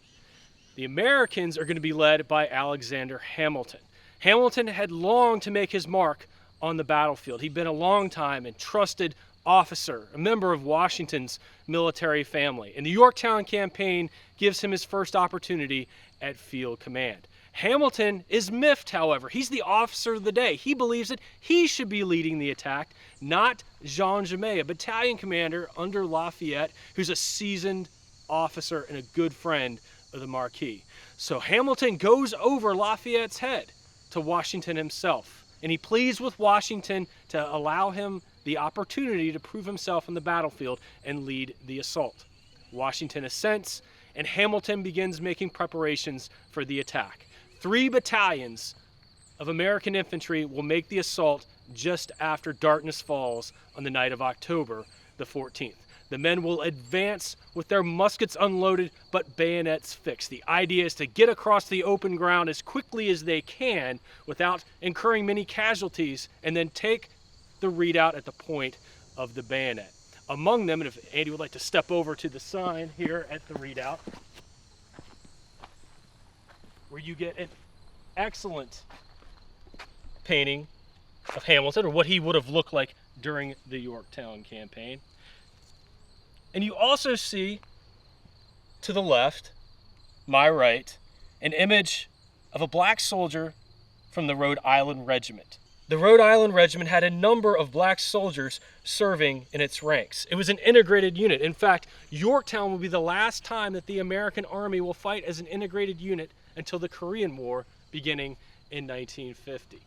The Americans are going to be led by Alexander Hamilton. Hamilton had longed to make his mark on the battlefield. He'd been a long time and trusted officer, a member of Washington's military family. And the Yorktown campaign gives him his first opportunity at field command. Hamilton is miffed, however. He's the officer of the day. He believes that he should be leading the attack, not Jean Jamet, a battalion commander under Lafayette, who's a seasoned officer and a good friend of the Marquis. So Hamilton goes over Lafayette's head to Washington himself, and he pleads with Washington to allow him the opportunity to prove himself on the battlefield and lead the assault. Washington assents, and Hamilton begins making preparations for the attack. 3 battalions of American infantry will make the assault just after darkness falls on the night of October the 14th. The men will advance with their muskets unloaded but bayonets fixed. The idea is to get across the open ground as quickly as they can without incurring many casualties, and then take the redoubt at the point of the bayonet. Among them, and if Andy would like to step over to the sign here at the redoubt, where you get an excellent painting of Hamilton, or what he would have looked like during the Yorktown campaign. And you also see to the left, my right, an image of a black soldier from the Rhode Island Regiment. The Rhode Island Regiment had a number of black soldiers serving in its ranks. It was an integrated unit. In fact, Yorktown will be the last time that the American Army will fight as an integrated unit until the Korean War, beginning in 1950.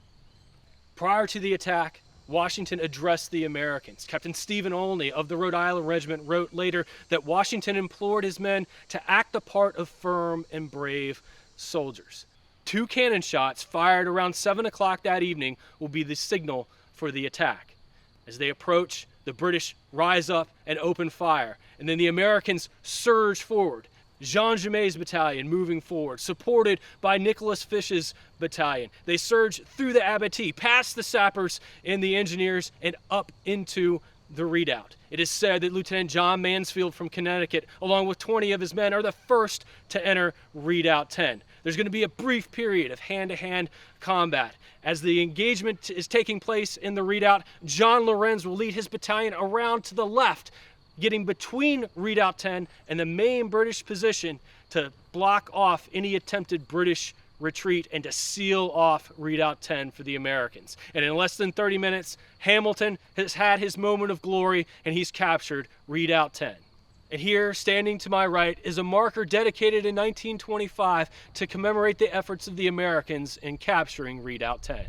Prior to the attack, Washington addressed the Americans. Captain Stephen Olney of the Rhode Island Regiment wrote later that Washington implored his men to act the part of firm and brave soldiers. 2 cannon shots fired around 7 o'clock that evening will be the signal for the attack. As they approach, the British rise up and open fire, and then the Americans surge forward. Jean Jamet's battalion moving forward, supported by Nicholas Fish's battalion. They surge through the abattis, past the sappers and the engineers, and up into the redoubt. It is said that Lieutenant John Mansfield from Connecticut, along with 20 of his men, are the first to enter Redoubt 10. There's going to be a brief period of hand-to-hand combat. As the engagement is taking place in the redoubt, John Lorenz will lead his battalion around to the left, getting between Redoubt 10 and the main British position to block off any attempted British retreat and to seal off Redoubt 10 for the Americans. And in less than 30 minutes, Hamilton has had his moment of glory and he's captured Redoubt 10. And here, standing to my right, is a marker dedicated in 1925 to commemorate the efforts of the Americans in capturing Redoubt 10.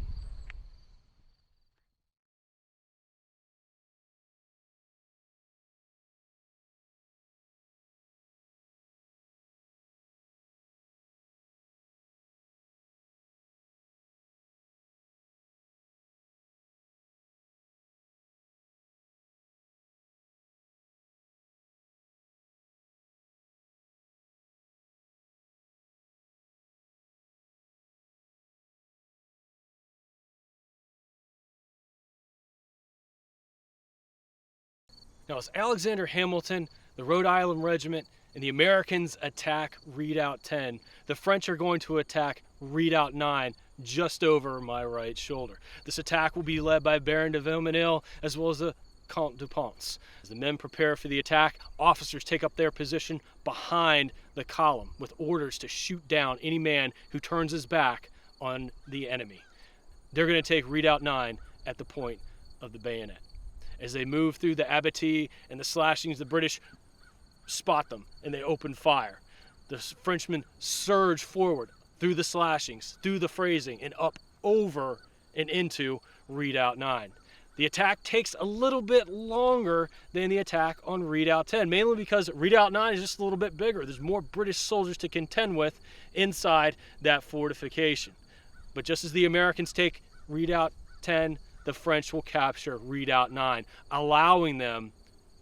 Now, as Alexander Hamilton, the Rhode Island Regiment, and the Americans attack Redoubt 10, the French are going to attack Redoubt 9 just over my right shoulder. This attack will be led by Baron de Villeneuve as well as the Comte du Ponce. As the men prepare for the attack, officers take up their position behind the column with orders to shoot down any man who turns his back on the enemy. They're going to take Redoubt 9 at the point of the bayonet. As they move through the abattis and the slashings, the British spot them and they open fire. The Frenchmen surge forward through the slashings, through the phrasing, and up over and into Redoubt 9. The attack takes a little bit longer than the attack on Redoubt 10, mainly because Redoubt 9 is just a little bit bigger. There's more British soldiers to contend with inside that fortification. But just as the Americans take Redoubt 10, the French will capture Redoubt 9, allowing them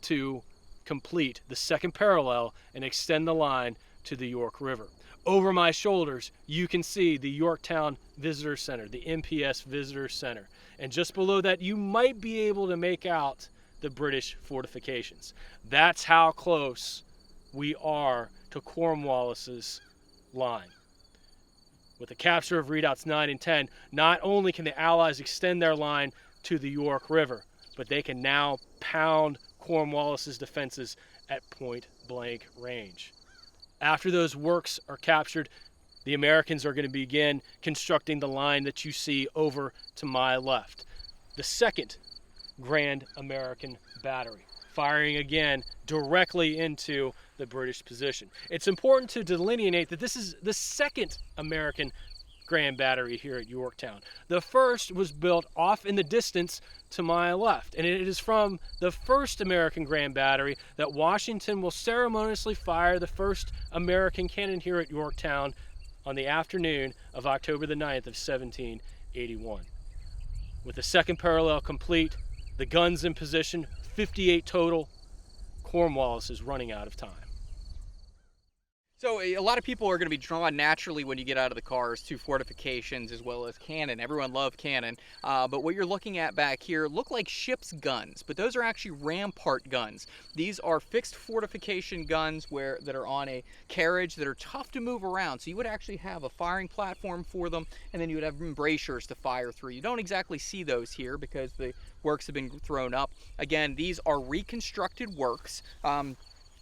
to complete the second parallel and extend the line to the York River. Over my shoulders, you can see the Yorktown Visitor Center, the MPS Visitor Center. And just below that, you might be able to make out the British fortifications. That's how close we are to Cornwallis's line. With the capture of Redoubts 9 and 10, not only can the Allies extend their line to the York River, but they can now pound Cornwallis's defenses at point-blank range. After those works are captured, the Americans are going to begin constructing the line that you see over to my left. The second Grand American Battery, firing again directly into the British position. It's important to delineate that this is the second American Grand Battery here at Yorktown. The first was built off in the distance to my left, and it is from the first American Grand Battery that Washington will ceremoniously fire the first American cannon here at Yorktown on the afternoon of October the 9th of 1781. With the second parallel complete, the guns in position, 58 total, Cornwallis is running out of time. So a lot of people are going to be drawn naturally when you get out of the cars to fortifications as well as cannon. Everyone loves cannon, but what you're looking at back here look like ship's guns, but those are actually rampart guns. These are fixed fortification guns that are on a carriage that are tough to move around. So you would actually have a firing platform for them, and then you would have embrasures to fire through. You don't exactly see those here because the works have been thrown up. Again, these are reconstructed works.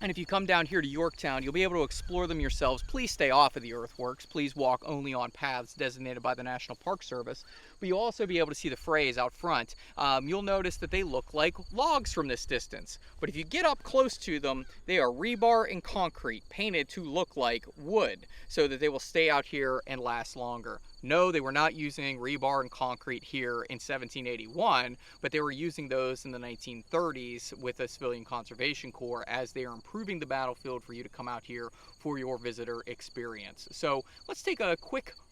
And if you come down here to Yorktown, you'll be able to explore them yourselves. Please stay off of the earthworks. Please walk only on paths designated by the National Park Service. But you'll also be able to see the frays out front. You'll notice that they look like logs from this distance. But if you get up close to them, they are rebar and concrete painted to look like wood so that they will stay out here and last longer. No, they were not using rebar and concrete here in 1781, but they were using those in the 1930s with the Civilian Conservation Corps as they are improving the battlefield for you to come out here for your visitor experience. So let's take a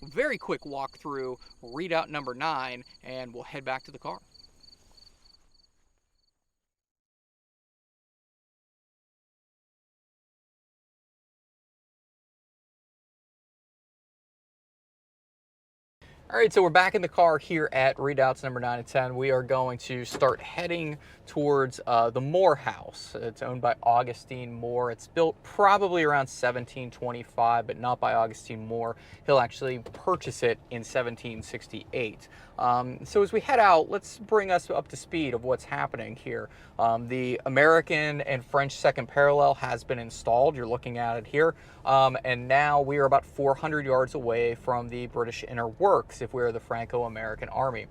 very quick walk through Redoubt number 9, and we'll head back to the car. All right, so we're back in the car here at Redoubts number 9 and 10. We are going to start heading towards the Moore House. It's owned by Augustine Moore. It's built probably around 1725, but not by Augustine Moore. He'll actually purchase it in 1768. So as we head out, let's bring us up to speed of what's happening here. The American and French second parallel has been installed. You're looking at it here. And now we are about 400 yards away from the British inner works if we're the Franco-American Army.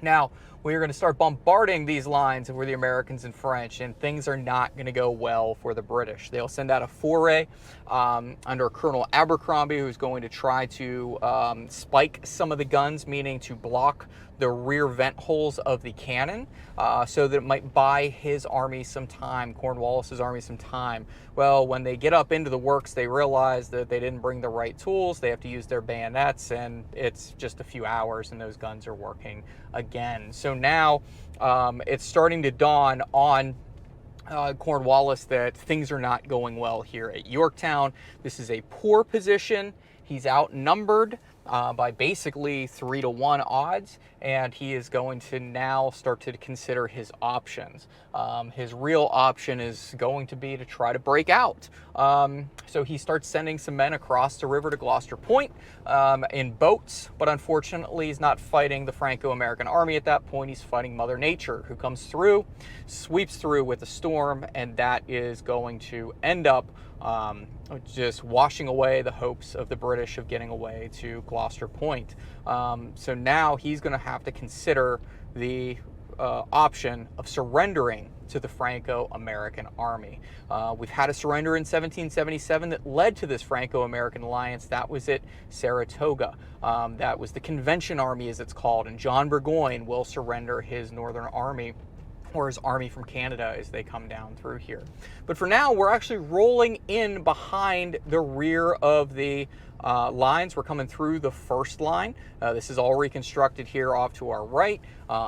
Now, we are going to start bombarding these lines if we're the Americans and French, and things are not going to go well for the British. They'll send out a foray under Colonel Abercrombie, who's going to try to spike some of the guns, meaning to block the rear vent holes of the cannon so that it might buy his army some time, Cornwallis's army some time. Well, when they get up into the works, they realize that they didn't bring the right tools. They have to use their bayonets, and it's just a few hours and those guns are working again. So now it's starting to dawn on Cornwallis that things are not going well here at Yorktown. This is a poor position. He's outnumbered by basically 3-to-1 odds, and he is going to now start to consider his options. His real option is going to be to try to break out. So he starts sending some men across the river to Gloucester Point in boats, but unfortunately he's not fighting the Franco-American Army at that point. He's fighting Mother Nature, who comes through, sweeps through with a storm, and that is going to end up just washing away the hopes of the British of getting away to Gloucester Point. So now he's going to have to consider the option of surrendering to the Franco-American Army. We've had a surrender in 1777 that led to this Franco-American alliance. That was at Saratoga. That was the Convention Army, as it's called, and John Burgoyne will surrender his Northern Army, or his army from Canada, as they come down through here. But for now, we're actually rolling in behind the rear of the lines. We're coming through the first line. This is all reconstructed here off to our right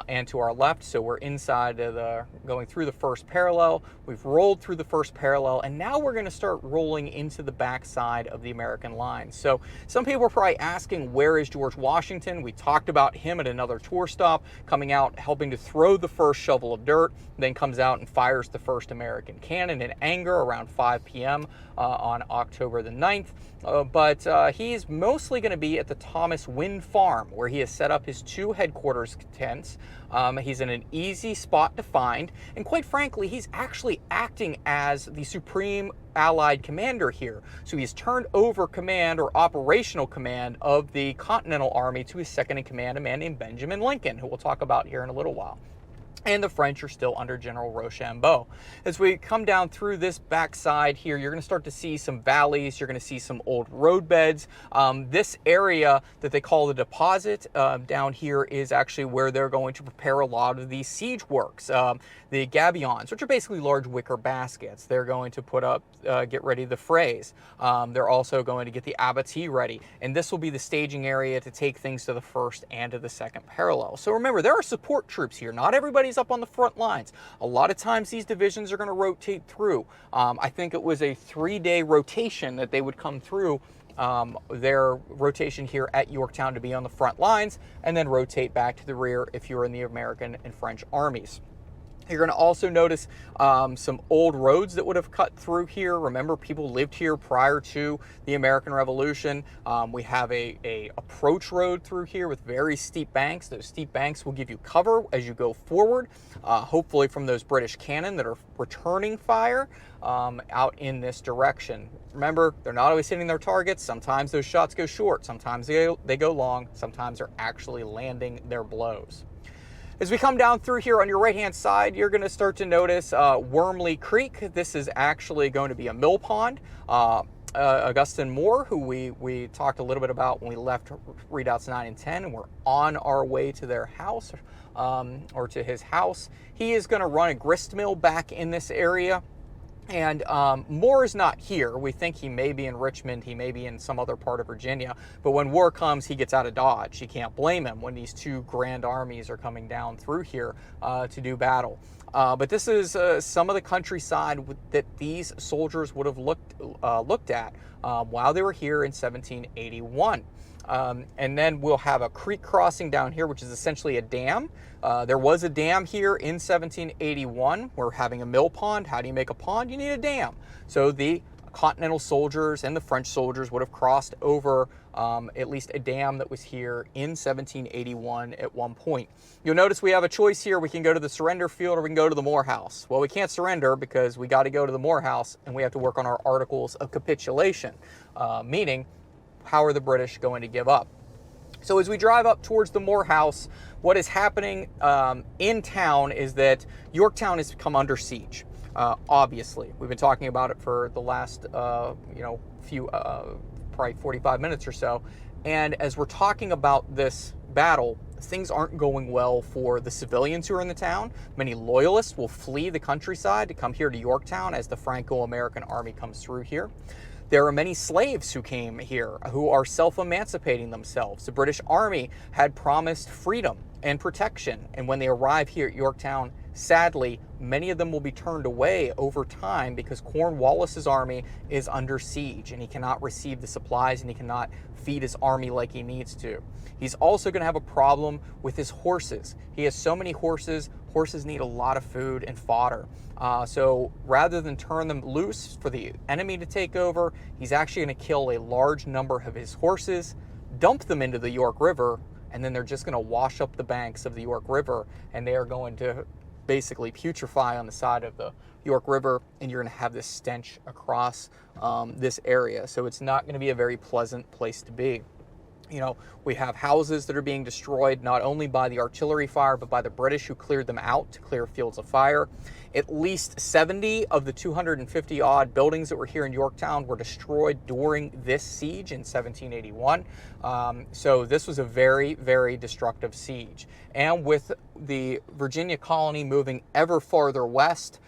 and to our left. So we're inside of going through the first parallel. We've rolled through the first parallel, and now we're going to start rolling into the backside of the American line. So some people are probably asking, where is George Washington? We talked about him at another tour stop, coming out, helping to throw the first shovel of dirt, then comes out and fires the first American cannon in anger around 5 p.m. On October the 9th. But he's mostly going to be at the Thomas Wynn Farm, where he has set up his 2 headquarters tents. He's in an easy spot to find, and quite frankly, he's actually acting as the supreme Allied commander here. So he's turned over command, or operational command, of the Continental Army to his second in command, a man named Benjamin Lincoln, who we'll talk about here in a little while. And the French are still under General Rochambeau. As we come down through this backside here, you're going to start to see some valleys. You're going to see some old road beds. This area that they call the deposit down here is actually where they're going to prepare a lot of these siege works. The gabions, which are basically large wicker baskets. They're going to put up, get ready the frays. They're also going to get the abattis ready. And this will be the staging area to take things to the first and to the second parallel. So remember, there are support troops here. Not everybody's armies up on the front lines. A lot of times these divisions are going to rotate through. I think it was a 3-day rotation that they would come through their rotation here at Yorktown to be on the front lines, and then rotate back to the rear if you're in the American and French armies. You're going to also notice some old roads that would have cut through here. Remember, people lived here prior to the American Revolution. We have a approach road through here with very steep banks. Those steep banks will give you cover as you go forward, hopefully from those British cannon that are returning fire out in this direction. Remember, they're not always hitting their targets. Sometimes those shots go short. Sometimes they go long. Sometimes they're actually landing their blows. As we come down through here on your right-hand side, you're going to start to notice Wormley Creek. This is actually going to be a mill pond. Augustine Moore, who we talked a little bit about when we left Redoubts 9 and 10, and we're on our way to their house, or to his house. He is going to run a grist mill back in this area. And Moore is not here. We think he may be in Richmond, he may be in some other part of Virginia, but when war comes, he gets out of Dodge. You can't blame him when these two grand armies are coming down through here to do battle. But this is some of the countryside that these soldiers would have looked at while they were here in 1781. And then we'll have a creek crossing down here, which is essentially a dam. There was a dam here in 1781. We're having a mill pond. How do you make a pond? You need a dam. So the Continental soldiers and the French soldiers would have crossed over at least a dam that was here in 1781 at one point. You'll notice we have a choice here. We can go to the surrender field or we can go to the Moore House. Well, we can't surrender because we got to go to the Moore House and we have to work on our articles of capitulation, meaning how are the British going to give up? So as we drive up towards the Moore House, what is happening in town is that Yorktown has come under siege. Obviously, we've been talking about it for the last few probably 45 minutes or so. And as we're talking about this battle, things aren't going well for the civilians who are in the town. Many loyalists will flee the countryside to come here to Yorktown as the Franco-American army comes through here. There are many slaves who came here who are self-emancipating themselves. The British Army had promised freedom and protection, and when they arrive here at Yorktown, sadly, many of them will be turned away over time because Cornwallis's army is under siege and he cannot receive the supplies and he cannot feed his army like he needs to. He's also going to have a problem with his horses. He has so many horses. Horses need a lot of food and fodder. So rather than turn them loose for the enemy to take over, he's actually going to kill a large number of his horses, dump them into the York River, and then they're just going to wash up the banks of the York River, and they are going to basically putrefy on the side of the York River, and you're going to have this stench across this area. So it's not going to be a very pleasant place to be. You know, we have houses that are being destroyed not only by the artillery fire, but by the British who cleared them out to clear fields of fire. At least 70 of the 250 odd buildings that were here in Yorktown were destroyed during this siege in 1781. So this was a very, very destructive siege. And with the Virginia colony moving ever farther west,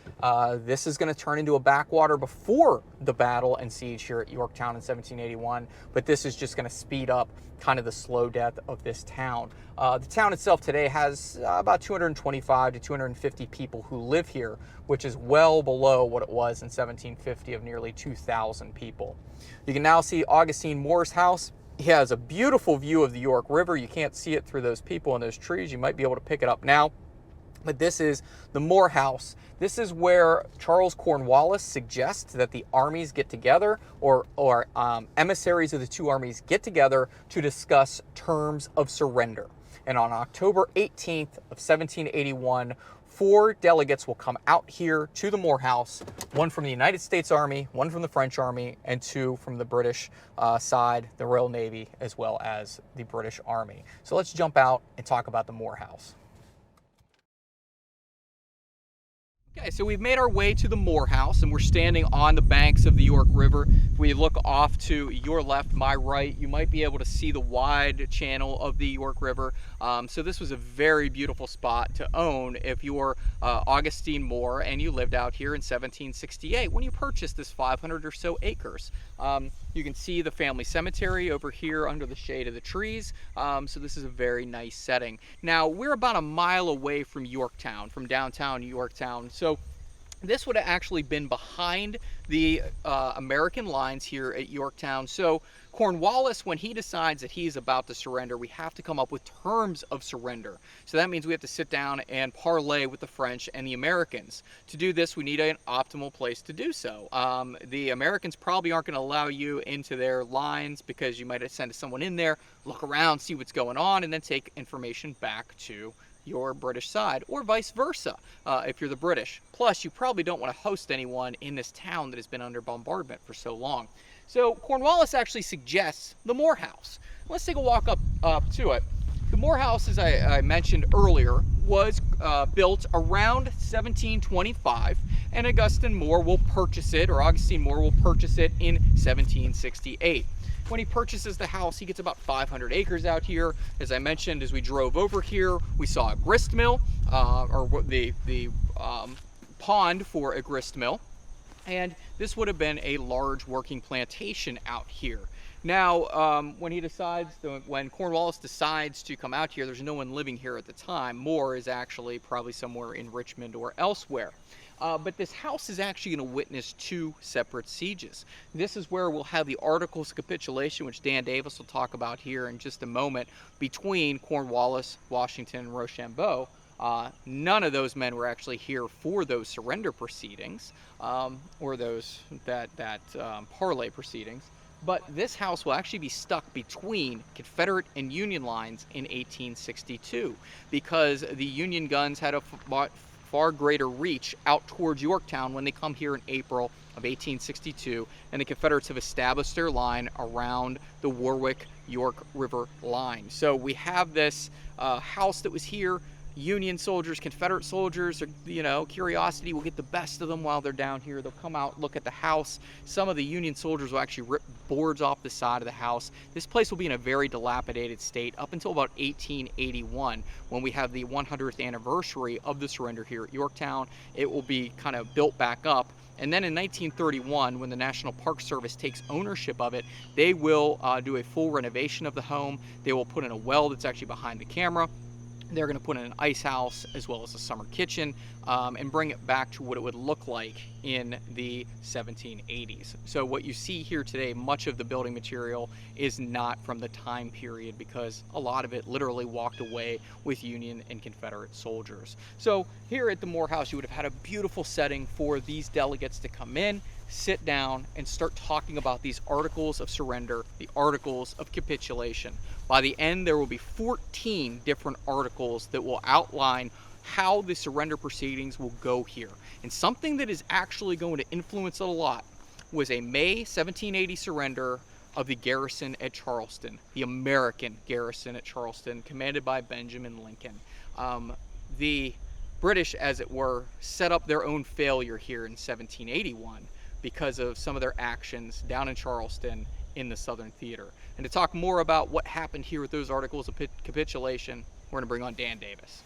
this is going to turn into a backwater before the battle and siege here at Yorktown in 1781, but this is just going to speed up kind of the slow death of this town. The town itself today has about 225 to 250 people who live here, which is well below what it was in 1750 of nearly 2,000 people. You can now see Augustine Moore's house. He has a beautiful view of the York River. You can't see it through those people and those trees. You might be able to pick it up now. But this is the Moore House. This is where Charles Cornwallis suggests that the armies get together, or emissaries of the two armies get together to discuss terms of surrender. And on October 18th of 1781, 4 delegates will come out here to the Moore House, 1 from the United States Army, 1 from the French Army, and 2 from the British side, the Royal Navy, as well as the British Army. So let's jump out and talk about the Moore House. Okay, so we've made our way to the Morehouse, and we're standing on the banks of the York River. If we look off to your left, my right, you might be able to see the wide channel of the York River. So this was a very beautiful spot to own if you're Augustine Moore and you lived out here in 1768 when you purchased this 500 or so acres. You can see the family cemetery over here under the shade of the trees. So this is a very nice setting. Now, we're about a mile away from Yorktown, from downtown Yorktown. So this would have actually been behind the American lines here at Yorktown. So Cornwallis, when he decides that he's about to surrender, we have to come up with terms of surrender. So that means we have to sit down and parlay with the French and the Americans. To do this, we need an optimal place to do so. The Americans probably aren't going to allow you into their lines because you might have sent someone in there, look around, see what's going on, and then take information back to your British side, or vice versa if you're the British. Plus, you probably don't want to host anyone in this town that has been under bombardment for so long. So Cornwallis actually suggests the Morehouse. Let's take a walk up to it. The Morehouse, as I mentioned earlier, was built around 1725, and Augustine Moore will purchase it, or Augustine Moore will purchase it in 1768. When he purchases the house, he gets about 500 acres out here. As I mentioned, as we drove over here, we saw a grist mill, or the pond for a grist mill. And this would have been a large working plantation out here. Now, when Cornwallis decides to come out here, there's no one living here at the time. Moore is actually probably somewhere in Richmond or elsewhere. But this house is actually going to witness two separate sieges. This is where we'll have the Articles of Capitulation, which Dan Davis will talk about here in just a moment, between Cornwallis, Washington, and Rochambeau. None of those men were actually here for those surrender proceedings, or those parlay proceedings. But this house will actually be stuck between Confederate and Union lines in 1862 because the Union guns had a far greater reach out towards Yorktown when they come here in April of 1862, and the Confederates have established their line around the Warwick-York River line. So we have this house that was here. Union soldiers, Confederate soldiers, or, curiosity will get the best of them while they're down here. They'll come out, look at the house. Some of the Union soldiers will actually rip boards off the side of the house. This place will be in a very dilapidated state up until about 1881, when we have the 100th anniversary of the surrender here at Yorktown. It will be kind of built back up. And then in 1931, when the National Park Service takes ownership of it, they will do a full renovation of the home. They will put in a well that's actually behind the camera. They're going to put in an ice house as well as a summer kitchen, and bring it back to what it would look like in the 1780s. So what you see here today, much of the building material is not from the time period because a lot of it literally walked away with Union and Confederate soldiers. So here at the Morehouse, you would have had a beautiful setting for these delegates to come in, sit down, and start talking about these articles of surrender, the articles of capitulation. By the end, there will be 14 different articles that will outline how the surrender proceedings will go here. And something that is actually going to influence it a lot was a May 1780 surrender of the garrison at Charleston, the American garrison at Charleston, commanded by Benjamin Lincoln. The British, as it were, set up their own failure here in 1781 because of some of their actions down in Charleston in the Southern Theater. And to talk more about what happened here with those articles of capitulation, we're going to bring on Dan Davis.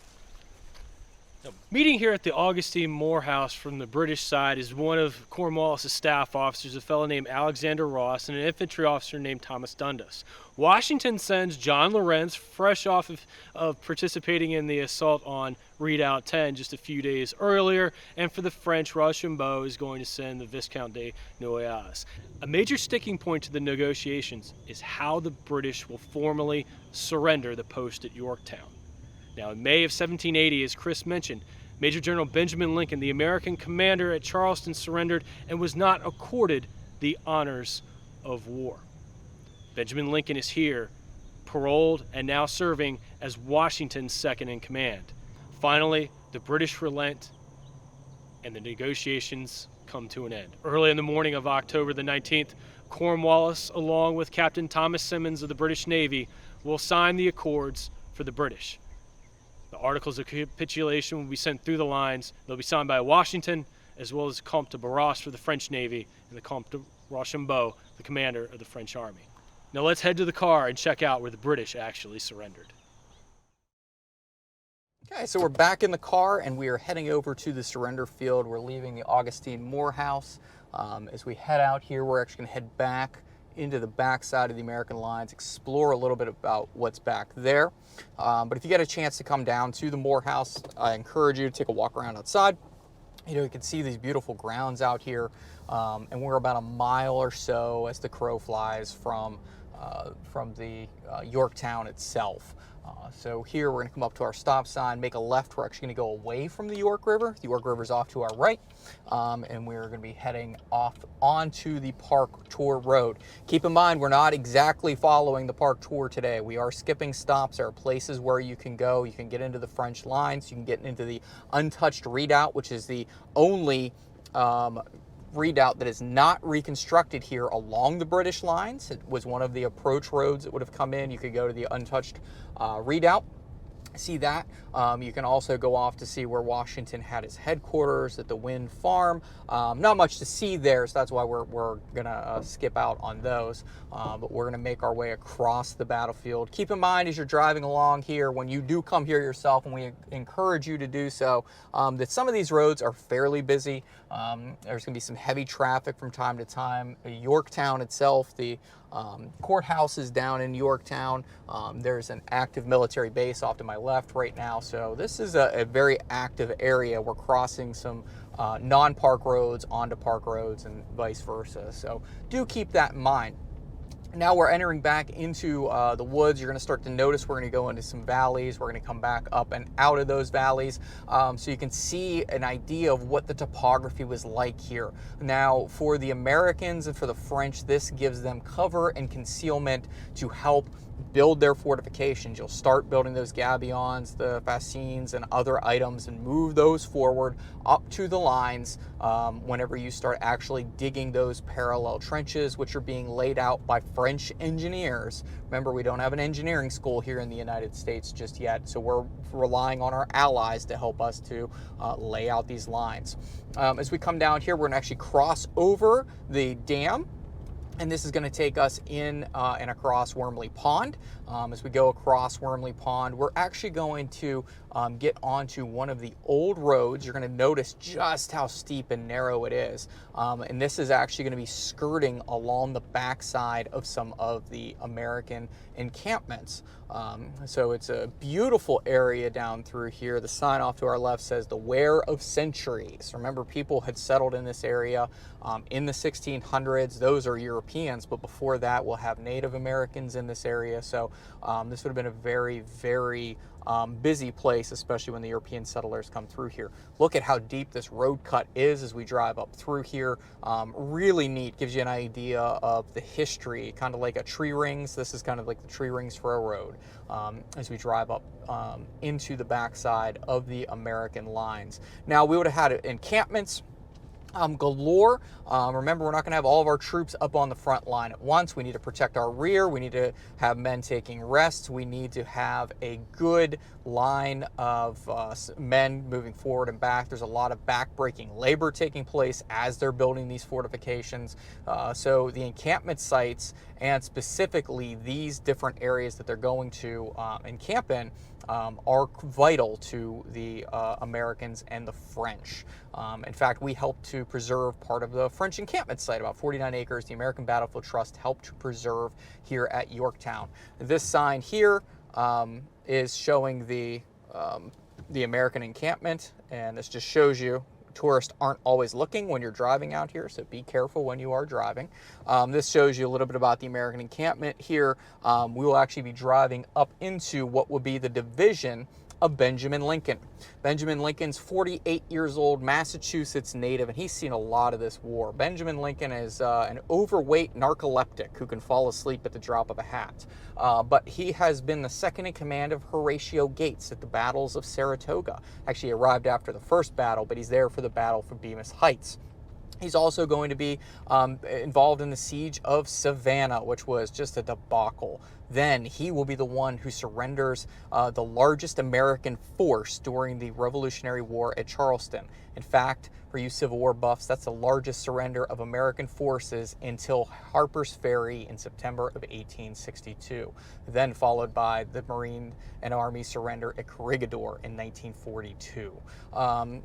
Meeting here at the Augustine Morehouse from the British side is one of Cornwallis' staff officers, a fellow named Alexander Ross, and an infantry officer named Thomas Dundas. Washington sends John Lorenz, fresh off of participating in the assault on Redoubt 10 just a few days earlier, and for the French, Rochambeau is going to send the Viscount de Noailles. A major sticking point to the negotiations is how the British will formally surrender the post at Yorktown. Now, in May of 1780, as Kris mentioned, Major General Benjamin Lincoln, the American commander at Charleston, surrendered and was not accorded the honors of war. Benjamin Lincoln is here, paroled and now serving as Washington's second in command. Finally, the British relent and the negotiations come to an end. Early in the morning of October the 19th, Cornwallis, along with Captain Thomas Simmons of the British Navy, will sign the accords for the British. The articles of capitulation will be sent through the lines. They'll be signed by Washington, as well as the Comte de Barras for the French Navy, and the Comte de Rochambeau, the commander of the French Army. Now let's head to the car and check out where the British actually surrendered. Okay, so we're back in the car and we are heading over to the surrender field. We're leaving the Augustine Morehouse. As we head out here, we're actually going to head back into the back side of the American lines, explore a little bit about what's back there. But if you get a chance to come down to the Morehouse, I encourage you to take a walk around outside. You know, you can see these beautiful grounds out here, and we're about a mile or so as the crow flies from the Yorktown itself. So here we're going to come up to our stop sign, make a left. We're actually going to go away from the York River. The York River's off to our right, and we're going to be heading off onto the Park Tour Road. Keep in mind, we're not exactly following the Park Tour today. We are skipping stops. There are places where you can go. You can get into the French lines. You can get into the untouched redoubt, which is the only redoubt that is not reconstructed here along the British lines. It was one of the approach roads that would have come in. You could go to the untouched redoubt, see that. You can also go off to see where Washington had his headquarters at the Wind Farm. Not much to see there, so that's why we're gonna skip out on those. But we're gonna make our way across the battlefield. Keep in mind as you're driving along here, when you do come here yourself, and we encourage you to do so, that some of these roads are fairly busy. There's gonna be some heavy traffic from time to time. Yorktown itself, the courthouse is down in Yorktown. There's an active military base off to my left right now. So this is a very active area. We're crossing some non-park roads onto park roads and vice versa. So do keep that in mind. Now we're entering back into the woods. You're going to start to notice we're going to go into some valleys. We're going to come back up and out of those valleys, so you can see an idea of what the topography was like here. Now, for the Americans and for the French, this gives them cover and concealment to help build their fortifications. You'll start building those gabions, the fascines, and other items, and move those forward up to the lines whenever you start actually digging those parallel trenches, which are being laid out by French engineers. Remember, we don't have an engineering school here in the United States just yet, so we're relying on our allies to help us to lay out these lines. As we come down here, we're going to actually cross over the dam, and this is going to take us in and across Wormley Pond. As we go across Wormley Pond, we're actually going to get onto one of the old roads. You're going to notice just how steep and narrow it is. And this is actually going to be skirting along the backside of some of the American encampments. So it's a beautiful area down through here. The sign off to our left says the Wear of Centuries. Remember, people had settled in this area in the 1600s. Those are Europeans, but before that we'll have Native Americans in this area. So this would have been a very, very busy place, especially when the European settlers come through here. Look at how deep this road cut is as we drive up through here. Really neat, gives you an idea of the history, kind of like a tree rings. This is kind of like the tree rings for a road as we drive up into the backside of the American lines. Now, we would have had encampments galore. Remember, we're not going to have all of our troops up on the front line at once. We need to protect our rear. We need to have men taking rests. We need to have a good line of men moving forward and back. There's a lot of back-breaking labor taking place as they're building these fortifications. So the encampment sites, and specifically these different areas that they're going to encamp in, are vital to the Americans and the French. In fact, we helped to preserve part of the French encampment site, about 49 acres. The American Battlefield Trust helped to preserve here at Yorktown. This sign here is showing the American encampment, and this just shows you tourists aren't always looking when you're driving out here, so be careful when you are driving. This shows you a little bit about the American encampment here. We will actually be driving up into what will be the division of Benjamin Lincoln. Benjamin Lincoln's 48 years old, Massachusetts native, and he's seen a lot of this war. Benjamin Lincoln is an overweight narcoleptic who can fall asleep at the drop of a hat. But he has been the second in command of Horatio Gates at the battles of Saratoga. Actually arrived after the first battle, but he's there for the battle for Bemis Heights. He's also going to be involved in the siege of Savannah, which was just a debacle. then he will be the one who surrenders the largest American force during the Revolutionary War at Charleston. In fact, for you Civil War buffs, that's the largest surrender of American forces until Harper's Ferry in September of 1862, then followed by the Marine and Army surrender at Corregidor in 1942.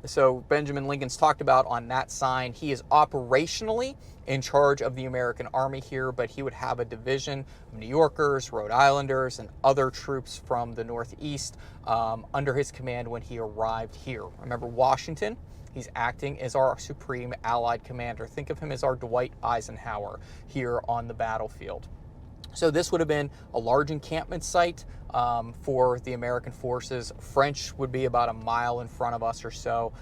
So Benjamin Lincoln's talked about on that sign, he is operationally in charge of the American Army here, but he would have a division of New Yorkers, Rhode Islanders, and other troops from the Northeast under his command when he arrived here. Remember Washington? He's acting as our supreme Allied commander. Think of him as our Dwight Eisenhower here on the battlefield. So this would have been a large encampment site for the American forces. French would be about a mile in front of us or so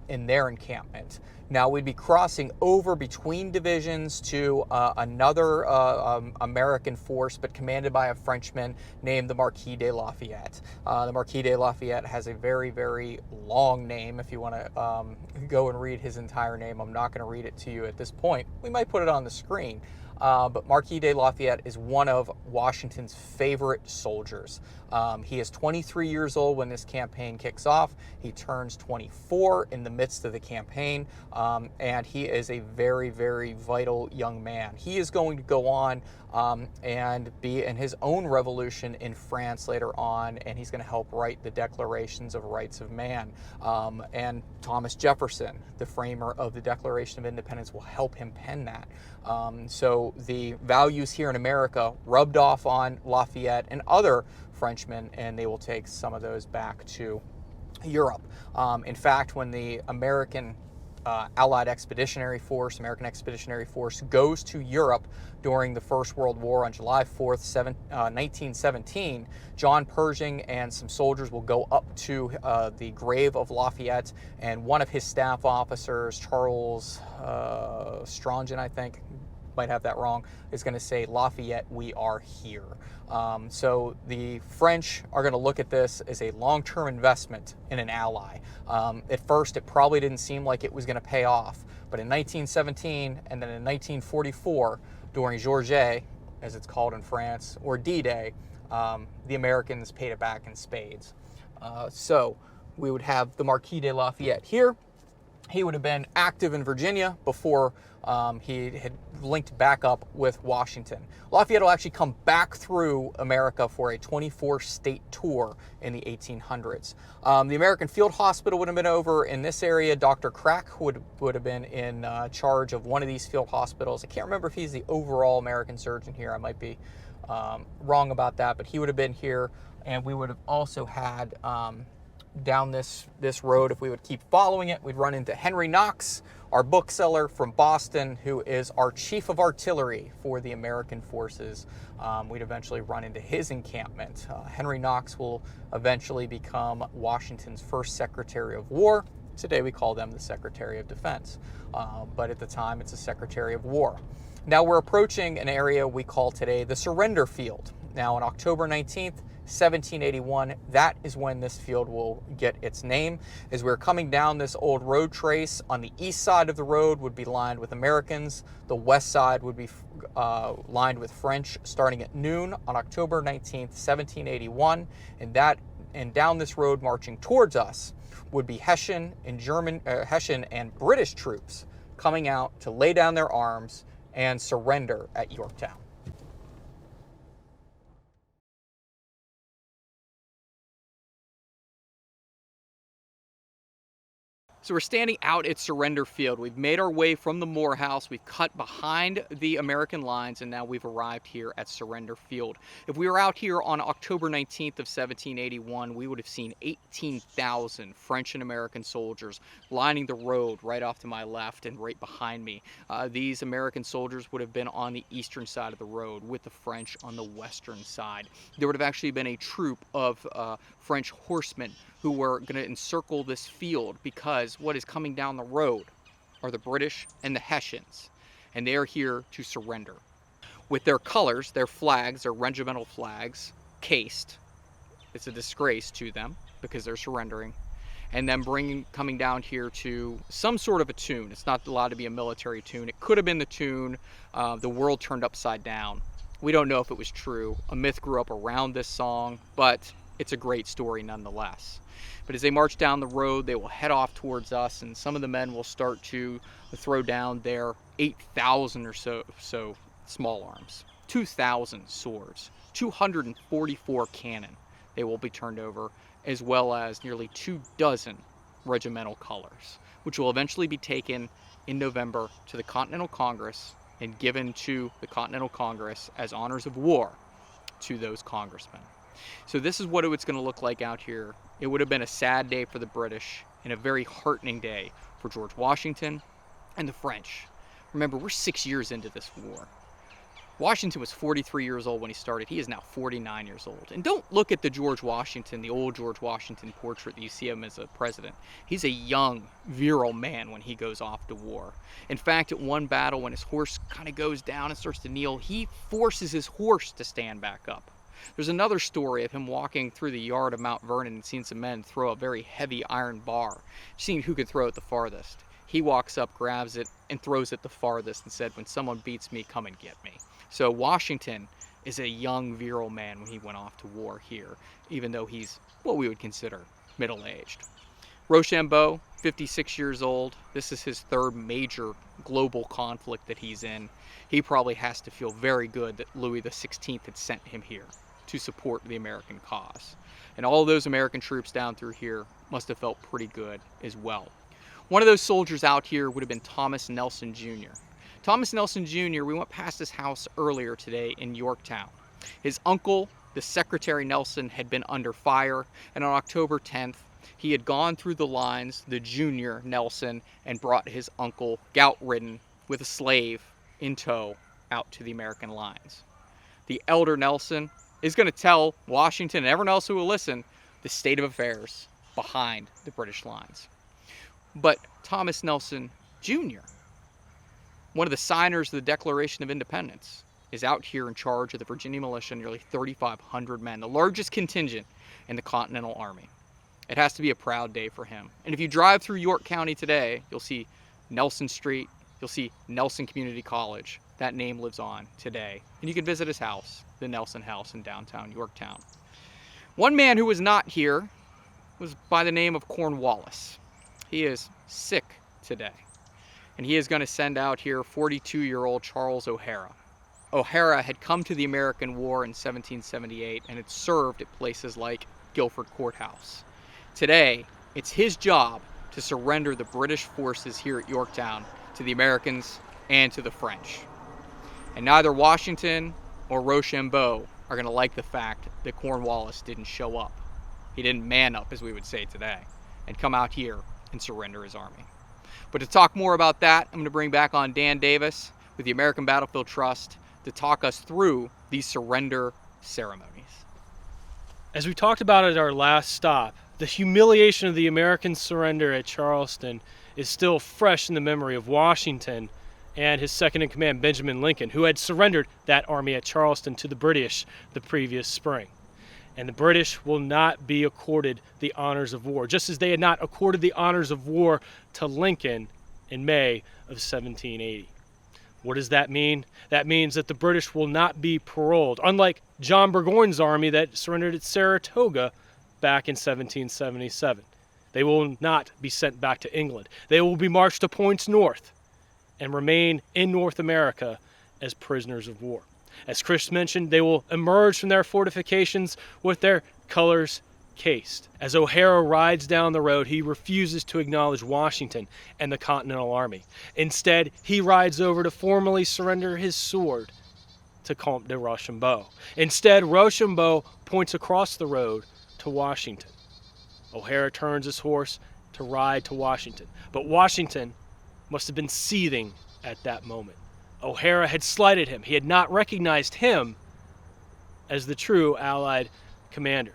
in their encampment. Now we'd be crossing over between divisions to another American force, but commanded by a Frenchman named the Marquis de Lafayette. The Marquis de Lafayette has a very, very long name. If you want to go and read his entire name, I'm not going to read it to you at this point. We might put it on the screen. But Marquis de Lafayette is one of Washington's favorite soldiers. He is 23 years old when this campaign kicks off. He turns 24 in the midst of the campaign, and he is a very, very vital young man. He is going to go on and be in his own revolution in France later on, and he's going to help write the Declarations of Rights of Man. And Thomas Jefferson, the framer of the Declaration of Independence, will help him pen that. So the values here in America rubbed off on Lafayette and other Frenchmen, and they will take some of those back to Europe. In fact, when the American Allied Expeditionary Force, American Expeditionary Force, goes to Europe during the First World War on July 4th, 1917, John Pershing and some soldiers will go up to the grave of Lafayette, and one of his staff officers, Charles Strongen, I think, might have that wrong, is going to say, "Lafayette, we are here." So the French are going to look at this as a long-term investment in an ally. At first, it probably didn't seem like it was going to pay off, but in 1917 and then in 1944, during Georges, as it's called in France, or D-Day, the Americans paid it back in spades. So we would have the Marquis de Lafayette here. He would have been active in Virginia before he had linked back up with Washington. Lafayette will actually come back through America for a 24-state tour in the 1800s. The American Field Hospital would have been over in this area. Dr. Crack would have been in charge of one of these field hospitals. I can't remember if he's the overall American surgeon here. I might be wrong about that, but he would have been here, and we would have also had down this road, if we would keep following it, we'd run into Henry Knox, our bookseller from Boston, who is our chief of artillery for the American forces. We'd eventually run into his encampment. Henry Knox will eventually become Washington's first Secretary of War. Today we call them the Secretary of Defense, but at the time it's a Secretary of War. Now we're approaching an area we call today the Surrender Field. Now on October 19th, 1781, that is when this field will get its name. As we're coming down this old road trace, on the east side of the road would be lined with Americans. The west side would be lined with French starting at noon on October 19th, 1781. And down this road marching towards us would be Hessian and British troops coming out to lay down their arms and surrender at Yorktown. So we're standing out at Surrender Field. We've made our way from the Morehouse. We've cut behind the American lines, and now we've arrived here at Surrender Field. If we were out here on October 19th of 1781, we would have seen 18,000 French and American soldiers lining the road right off to my left and right behind me. These American soldiers would have been on the eastern side of the road with the French on the western side. There would have actually been a troop of French horsemen who were going to encircle this field, because what is coming down the road are the British and the Hessians, and they are here to surrender. With their colors, their flags, their regimental flags, cased. It's a disgrace to them because they're surrendering. And then coming down here to some sort of a tune. It's not allowed to be a military tune. It could have been the tune, The World Turned Upside Down, We don't know if it was true. A myth grew up around this song, but it's a great story nonetheless. But as they march down the road, they will head off towards us, and some of the men will start to throw down their 8,000 or so small arms, 2,000 swords, 244 cannon they will be turned over, as well as nearly 24 regimental colors, which will eventually be taken in November to the Continental Congress and given to the Continental Congress as honors of war to those congressmen. So this is what it's going to look like out here. It would have been a sad day for the British and a very heartening day for George Washington and the French. Remember, we're 6 years into this war. Washington was 43 years old when he started. He is now 49 years old. And don't look at the George Washington, the old George Washington portrait that you see him as a president. He's a young, virile man when he goes off to war. In fact, at one battle, when his horse kind of goes down and starts to kneel, he forces his horse to stand back up. There's another story of him walking through the yard of Mount Vernon and seeing some men throw a very heavy iron bar, seeing who could throw it the farthest. He walks up, grabs it, and throws it the farthest and said, "When someone beats me, come and get me." So Washington is a young, virile man when he went off to war here, even though he's what we would consider middle-aged. Rochambeau, 56 years old. This is his third major global conflict that he's in. He probably has to feel very good that Louis XVI had sent him here to support the American cause. And all those American troops down through here must have felt pretty good as well. One of those soldiers out here would have been Thomas Nelson Jr. Thomas Nelson Jr., we went past his house earlier today in Yorktown. His uncle, the Secretary Nelson, had been under fire, and on October 10th, he had gone through the lines, the junior Nelson, and brought his uncle, gout-ridden, with a slave in tow, out to the American lines. The elder Nelson is going to tell Washington and everyone else who will listen the state of affairs behind the British lines. But Thomas Nelson Jr., one of the signers of the Declaration of Independence, is out here in charge of the Virginia militia, nearly 3,500 men, the largest contingent in the Continental Army. It has to be a proud day for him. And if you drive through York County today, you'll see Nelson Street, you'll see Nelson Community College. That name lives on today. And you can visit his house, the Nelson House in downtown Yorktown. One man who was not here was by the name of Cornwallis. He is sick today. And he is going to send out here 42-year-old Charles O'Hara. O'Hara had come to the American War in 1778 and had served at places like Guilford Courthouse. Today, it's his job to surrender the British forces here at Yorktown to the Americans and to the French. And neither Washington or Rochambeau are going to like the fact that Cornwallis didn't show up. He didn't man up, as we would say today, and come out here and surrender his army. But to talk more about that, I'm going to bring back on Dan Davis with the American Battlefield Trust to talk us through these surrender ceremonies. As we talked about at our last stop, the humiliation of the American surrender at Charleston is still fresh in the memory of Washington and his second-in-command, Benjamin Lincoln, who had surrendered that army at Charleston to the British the previous spring. And the British will not be accorded the honors of war, just as they had not accorded the honors of war to Lincoln in May of 1780. What does that mean? That means that the British will not be paroled, unlike John Burgoyne's army that surrendered at Saratoga back in 1777. They will not be sent back to England. They will be marched to points north and remain in North America as prisoners of war. As Kris mentioned, they will emerge from their fortifications with their colors cased. As O'Hara rides down the road, he refuses to acknowledge Washington and the Continental Army. Instead, he rides over to formally surrender his sword to Comte de Rochambeau. Instead, Rochambeau points across the road to Washington. O'Hara turns his horse to ride to Washington, but Washington must have been seething at that moment. O'Hara had slighted him. He had not recognized him as the true Allied commander.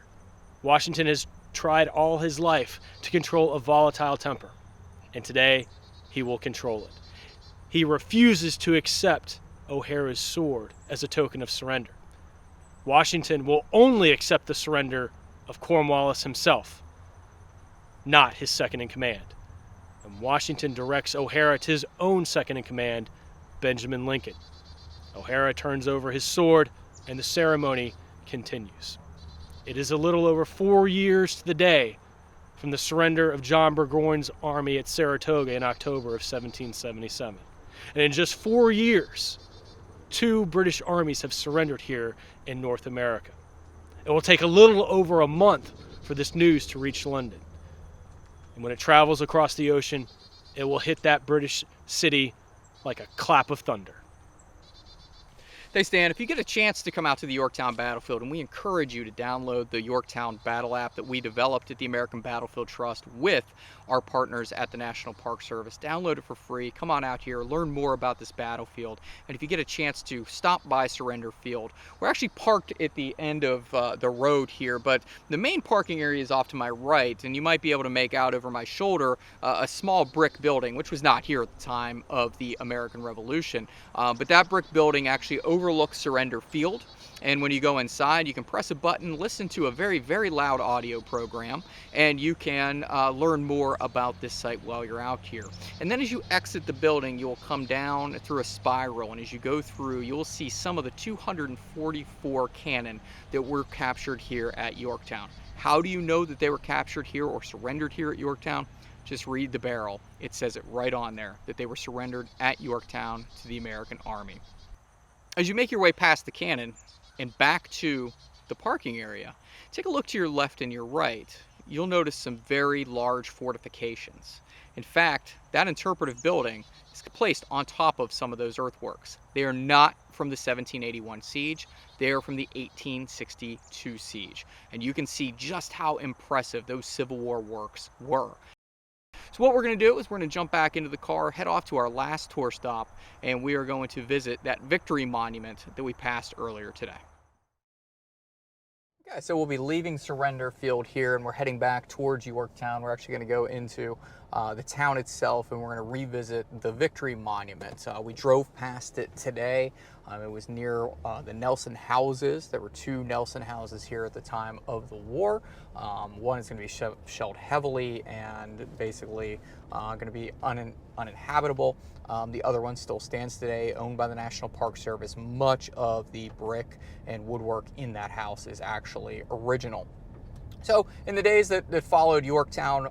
Washington has tried all his life to control a volatile temper, and today he will control it. He refuses to accept O'Hara's sword as a token of surrender. Washington will only accept the surrender of Cornwallis himself, not his second-in-command. And Washington directs O'Hara to his own second-in-command, Benjamin Lincoln. O'Hara turns over his sword, and the ceremony continues. It is a little over 4 years to the day from the surrender of John Burgoyne's army at Saratoga in October of 1777. And in just 4 years, 2 British armies have surrendered here in North America. It will take a little over a month for this news to reach London. And when it travels across the ocean, it will hit that British city like a clap of thunder. Thanks, Dan. If you get a chance to come out to the Yorktown Battlefield, and we encourage you to download the Yorktown Battle app that we developed at the American Battlefield Trust with our partners at the National Park Service. Download it for free. Come on out here, learn more about this battlefield. And if you get a chance to stop by Surrender Field, we're actually parked at the end of the road here, but the main parking area is off to my right, and you might be able to make out over my shoulder a small brick building, which was not here at the time of the American Revolution. But that brick building actually overlooks Surrender Field, and when you go inside, you can press a button, listen to a very, very loud audio program, and you can learn more about this site while you're out here. And then as you exit the building, you'll come down through a spiral, and as you go through, you'll see some of the 244 cannon that were captured here at Yorktown. How do you know that they were captured here or surrendered here at Yorktown? Just read the barrel. It says it right on there that they were surrendered at Yorktown to the American Army. As you make your way past the cannon and back to the parking area, take a look to your left and your right. You'll notice some very large fortifications. In fact, that interpretive building is placed on top of some of those earthworks. They are not from the 1781 siege, they are from the 1862 siege. And you can see just how impressive those Civil War works were. So what we're going to do is we're going to jump back into the car, head off to our last tour stop, and we are going to visit that Victory Monument that we passed earlier today. Okay, so we'll be leaving Surrender Field here, and we're heading back towards Yorktown. We're actually going to go into the town itself, and we're going to revisit the Victory Monument. We drove past it today. It was near the Nelson houses. There were 2 Nelson houses here at the time of the war. One is going to be shelled heavily and basically going to be uninhabitable. The other one still stands today, owned by the National Park Service. Much of the brick and woodwork in that house is actually original. So in the days that followed Yorktown,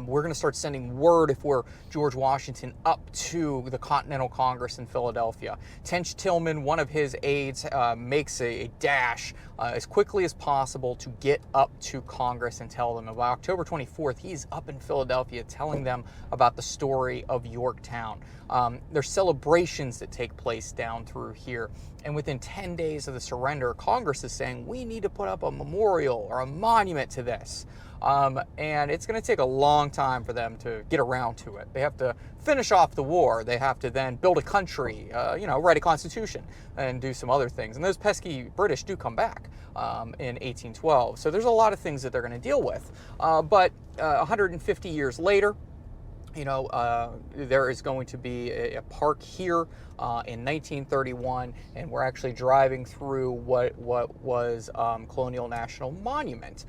we're going to start sending word if we're George Washington up to the Continental Congress in Philadelphia. Tench Tillman, one of his aides, makes a dash as quickly as possible to get up to Congress and tell them. By October 24th, he's up in Philadelphia telling them about the story of Yorktown. There's celebrations that take place down through here. And within 10 days of the surrender, Congress is saying, we need to put up a memorial or a monument to this. And it's going to take a long time for them to get around to it. They have to finish off the war. They have to then build a country, write a constitution and do some other things. And those pesky British do come back in 1812. So there's a lot of things that they're going to deal with. But 150 years later, there is going to be a park here in 1931, and we're actually driving through what was Colonial National Monument.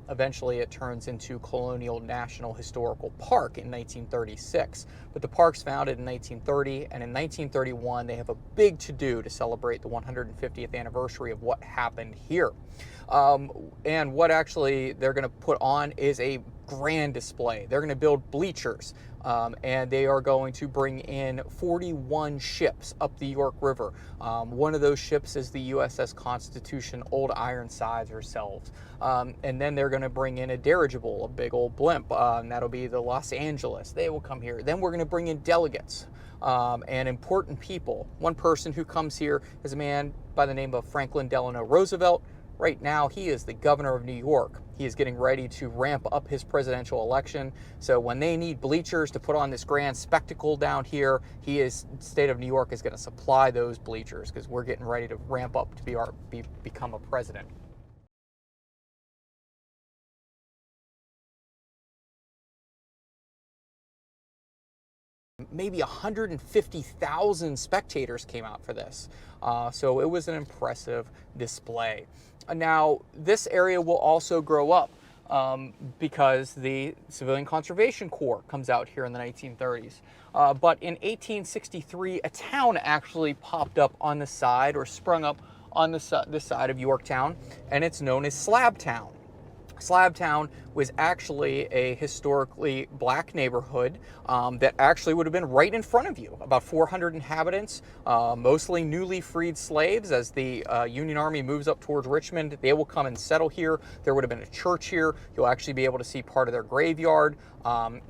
Eventually it turns into Colonial National Historical Park in 1936. But the park's founded in 1930, and in 1931 they have a big to-do to celebrate the 150th anniversary of what happened here. And what actually they're going to put on is a grand display. They're going to build bleachers, and they are going to bring in 41 ships up the York River. One of those ships is the USS Constitution, Old Ironsides herself. And then they're going to bring in a dirigible, a big old blimp, and that'll be the Los Angeles. They will come here. Then we're going to bring in delegates and important people. One person who comes here is a man by the name of Franklin Delano Roosevelt. Right now, he is the governor of New York. He is getting ready to ramp up his presidential election. So when they need bleachers to put on this grand spectacle down here, state of New York is going to supply those bleachers because we're getting ready to ramp up to become a president. Maybe 150,000 spectators came out for this. So it was an impressive display. Now, this area will also grow up. because the Civilian Conservation Corps comes out here in the 1930s. But in 1863, a town actually popped up on the side, or sprung up on this side of Yorktown, and it's known as Slabtown. Slabtown was actually a historically black neighborhood that actually would have been right in front of you. About 400 inhabitants, mostly newly freed slaves. As the Union Army moves up towards Richmond, they will come and settle here. There would have been a church here. You'll actually be able to see part of their graveyard.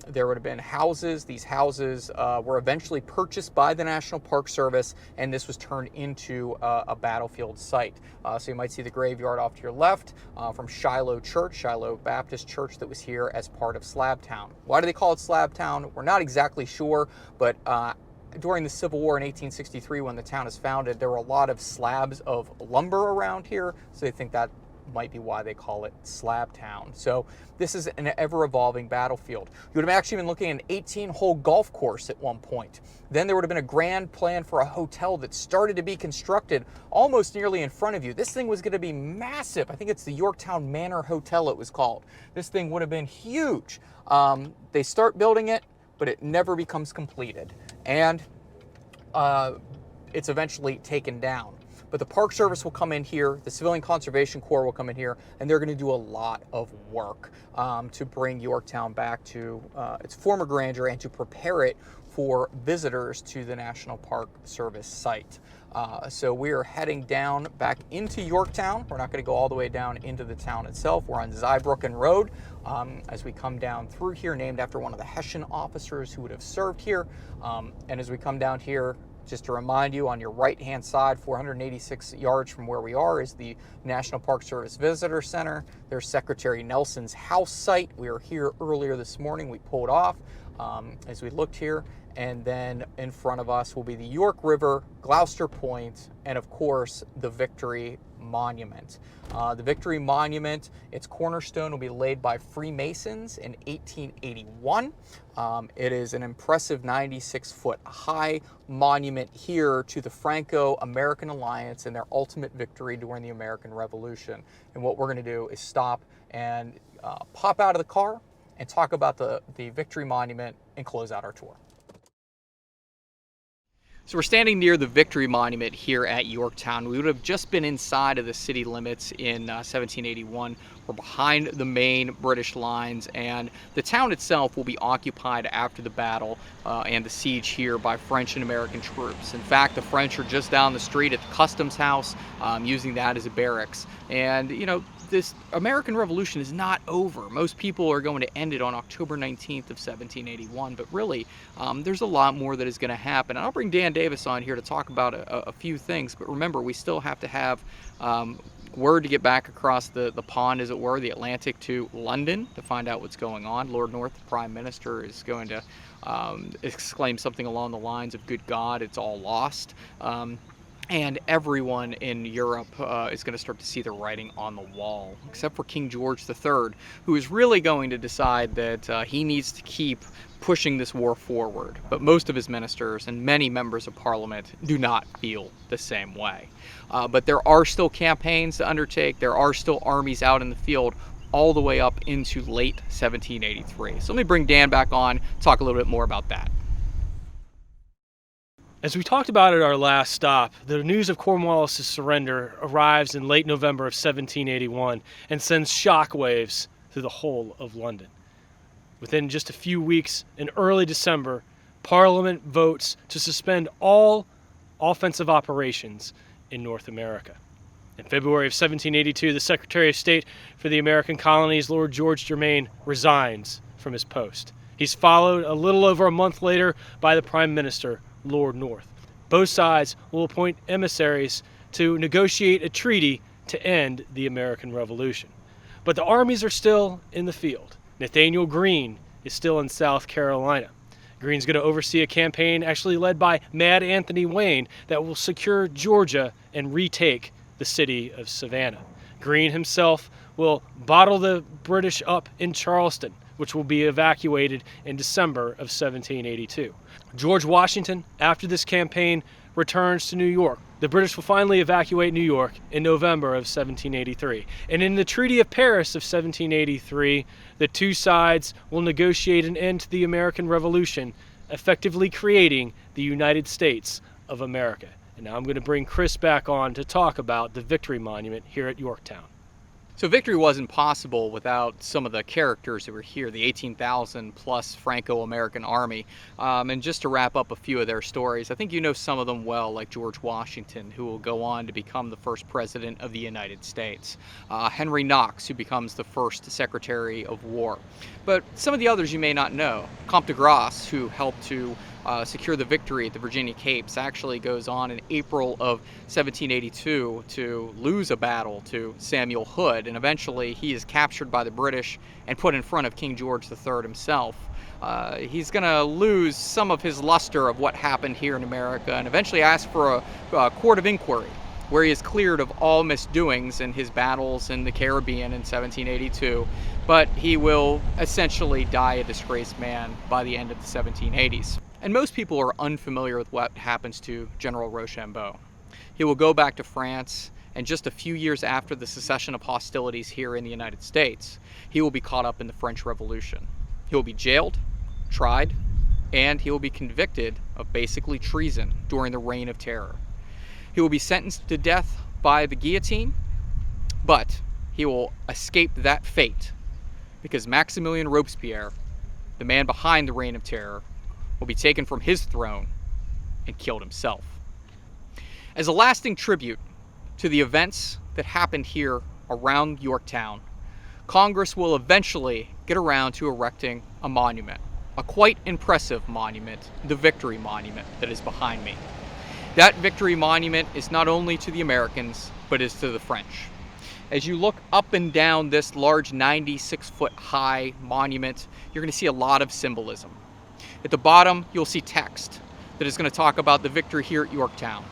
There would have been houses. These houses were eventually purchased by the National Park Service, and this was turned into a battlefield site. So you might see the graveyard off to your left from Shiloh Church, Shiloh Baptist Church, that was here as part of Slabtown. Why do they call it Slabtown? We're not exactly sure, but during the Civil War in 1863, when the town is founded, there were a lot of slabs of lumber around here, so they think that might be why they call it Slabtown. So this is an ever-evolving battlefield. You would have actually been looking at an 18-hole golf course at one point. Then there would have been a grand plan for a hotel that started to be constructed almost nearly in front of you. This thing was going to be massive. I think it's the Yorktown Manor Hotel it was called. This thing would have been huge. They start building it, but it never becomes completed. And it's eventually taken down. But the Park Service will come in here, the Civilian Conservation Corps will come in here, and they're going to do a lot of work to bring Yorktown back to its former grandeur and to prepare it for visitors to the National Park Service site. So we are heading down back into Yorktown. We're not going to go all the way down into the town itself. We're on Zweibrücken Road as we come down through here, named after one of the Hessian officers who would have served here. And as we come down here, just to remind you, on your right-hand side, 486 yards from where we are, is the National Park Service Visitor Center. There's Secretary Nelson's house site. We were here earlier this morning. We pulled off as we looked here. And then in front of us will be the York River, Gloucester Point, and of course, the Victory Monument. The Victory Monument, its cornerstone will be laid by Freemasons in 1881. It is an impressive 96-foot high monument here to the Franco-American Alliance and their ultimate victory during the American Revolution. And what we're going to do is stop and pop out of the car and talk about the Victory Monument and close out our tour. So we're standing near the Victory Monument here at Yorktown. We would have just been inside of the city limits in 1781. We're behind the main British lines, and the town itself will be occupied after the battle and the siege here by French and American troops. In fact, the French are just down the street at the Customs House, using that as a barracks. And, you know, this American Revolution is not over. Most people are going to end it on October 19th of 1781, but really, there's a lot more that is going to happen. And I'll bring Dan Davis on here to talk about a few things, but remember, we still have to have word to get back across the pond, as it were, the Atlantic, to London to find out what's going on. Lord North, the Prime Minister, is going to exclaim something along the lines of, "Good God, it's all lost." And everyone in Europe is going to start to see the writing on the wall, except for King George III, who is really going to decide that he needs to keep pushing this war forward. But most of his ministers and many members of Parliament do not feel the same way. But there are still campaigns to undertake. There are still armies out in the field all the way up into late 1783. So let me bring Dan back on, talk a little bit more about that. As we talked about at our last stop, the news of Cornwallis' surrender arrives in late November of 1781 and sends shockwaves through the whole of London. Within just a few weeks, in early December, Parliament votes to suspend all offensive operations in North America. In February of 1782, the Secretary of State for the American Colonies, Lord George Germain, resigns from his post. He's followed a little over a month later by the Prime Minister, Lord North. Both sides will appoint emissaries to negotiate a treaty to end the American Revolution. But the armies are still in the field. Nathaniel Greene is still in South Carolina. Greene's going to oversee a campaign actually led by Mad Anthony Wayne that will secure Georgia and retake the city of Savannah. Greene himself will bottle the British up in Charleston, which will be evacuated in December of 1782. George Washington, after this campaign, returns to New York. The British will finally evacuate New York in November of 1783. And in the Treaty of Paris of 1783, the two sides will negotiate an end to the American Revolution, effectively creating the United States of America. And now I'm going to bring Kris back on to talk about the Victory Monument here at Yorktown. So victory wasn't possible without some of the characters that were here, the 18,000 plus Franco-American army. And just to wrap up a few of their stories, I think you know some of them well, like George Washington, who will go on to become the first president of the United States. Henry Knox, who becomes the first Secretary of War. But some of the others you may not know. Comte de Grasse, who helped to secure the victory at the Virginia Capes, actually goes on in April of 1782 to lose a battle to Samuel Hood, and eventually he is captured by the British and put in front of King George III himself. He's going to lose some of his luster of what happened here in America and eventually ask for a court of inquiry, where he is cleared of all misdoings in his battles in the Caribbean in 1782, but he will essentially die a disgraced man by the end of the 1780s. And most people are unfamiliar with what happens to General Rochambeau. He will go back to France, and just a few years after the cessation of hostilities here in the United States, he will be caught up in the French Revolution. He will be jailed, tried, and he will be convicted of basically treason during the Reign of Terror. He will be sentenced to death by the guillotine, but he will escape that fate because Maximilien Robespierre, the man behind the Reign of Terror, will be taken from his throne and killed himself. As a lasting tribute to the events that happened here around Yorktown, Congress will eventually get around to erecting a monument, a quite impressive monument, the Victory Monument that is behind me. That Victory Monument is not only to the Americans, but is to the French. As you look up and down this large 96-foot high monument, you're going to see a lot of symbolism. At the bottom, you'll see text that is going to talk about the victory here at Yorktown,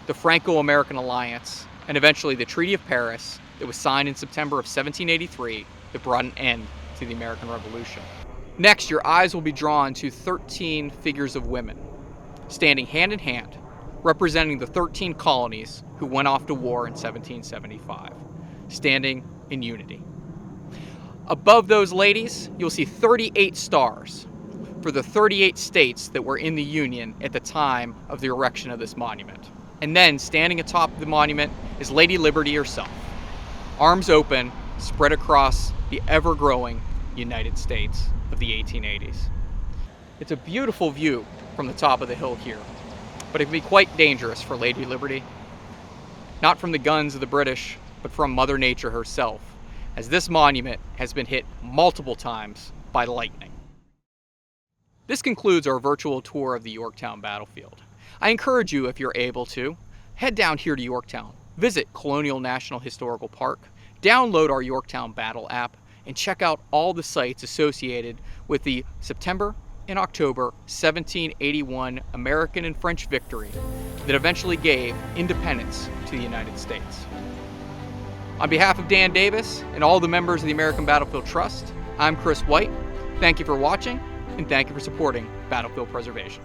the Franco-American alliance, and eventually the Treaty of Paris that was signed in September of 1783 that brought an end to the American Revolution. Next, your eyes will be drawn to 13 figures of women standing hand in hand, representing the 13 colonies who went off to war in 1775, standing in unity. Above those ladies, you'll see 38 stars for the 38 states that were in the Union at the time of the erection of this monument. And then, standing atop the monument is Lady Liberty herself, arms open, spread across the ever-growing United States of the 1880s. It's a beautiful view from the top of the hill here, but it can be quite dangerous for Lady Liberty. Not from the guns of the British, but from Mother Nature herself, as this monument has been hit multiple times by lightning. This concludes our virtual tour of the Yorktown Battlefield. I encourage you, if you're able to, head down here to Yorktown, visit Colonial National Historical Park, download our Yorktown Battle app, and check out all the sites associated with the September and October 1781 American and French victory that eventually gave independence to the United States. On behalf of Dan Davis and all the members of the American Battlefield Trust, I'm Kris White. Thank you for watching, and thank you for supporting Battlefield Preservation.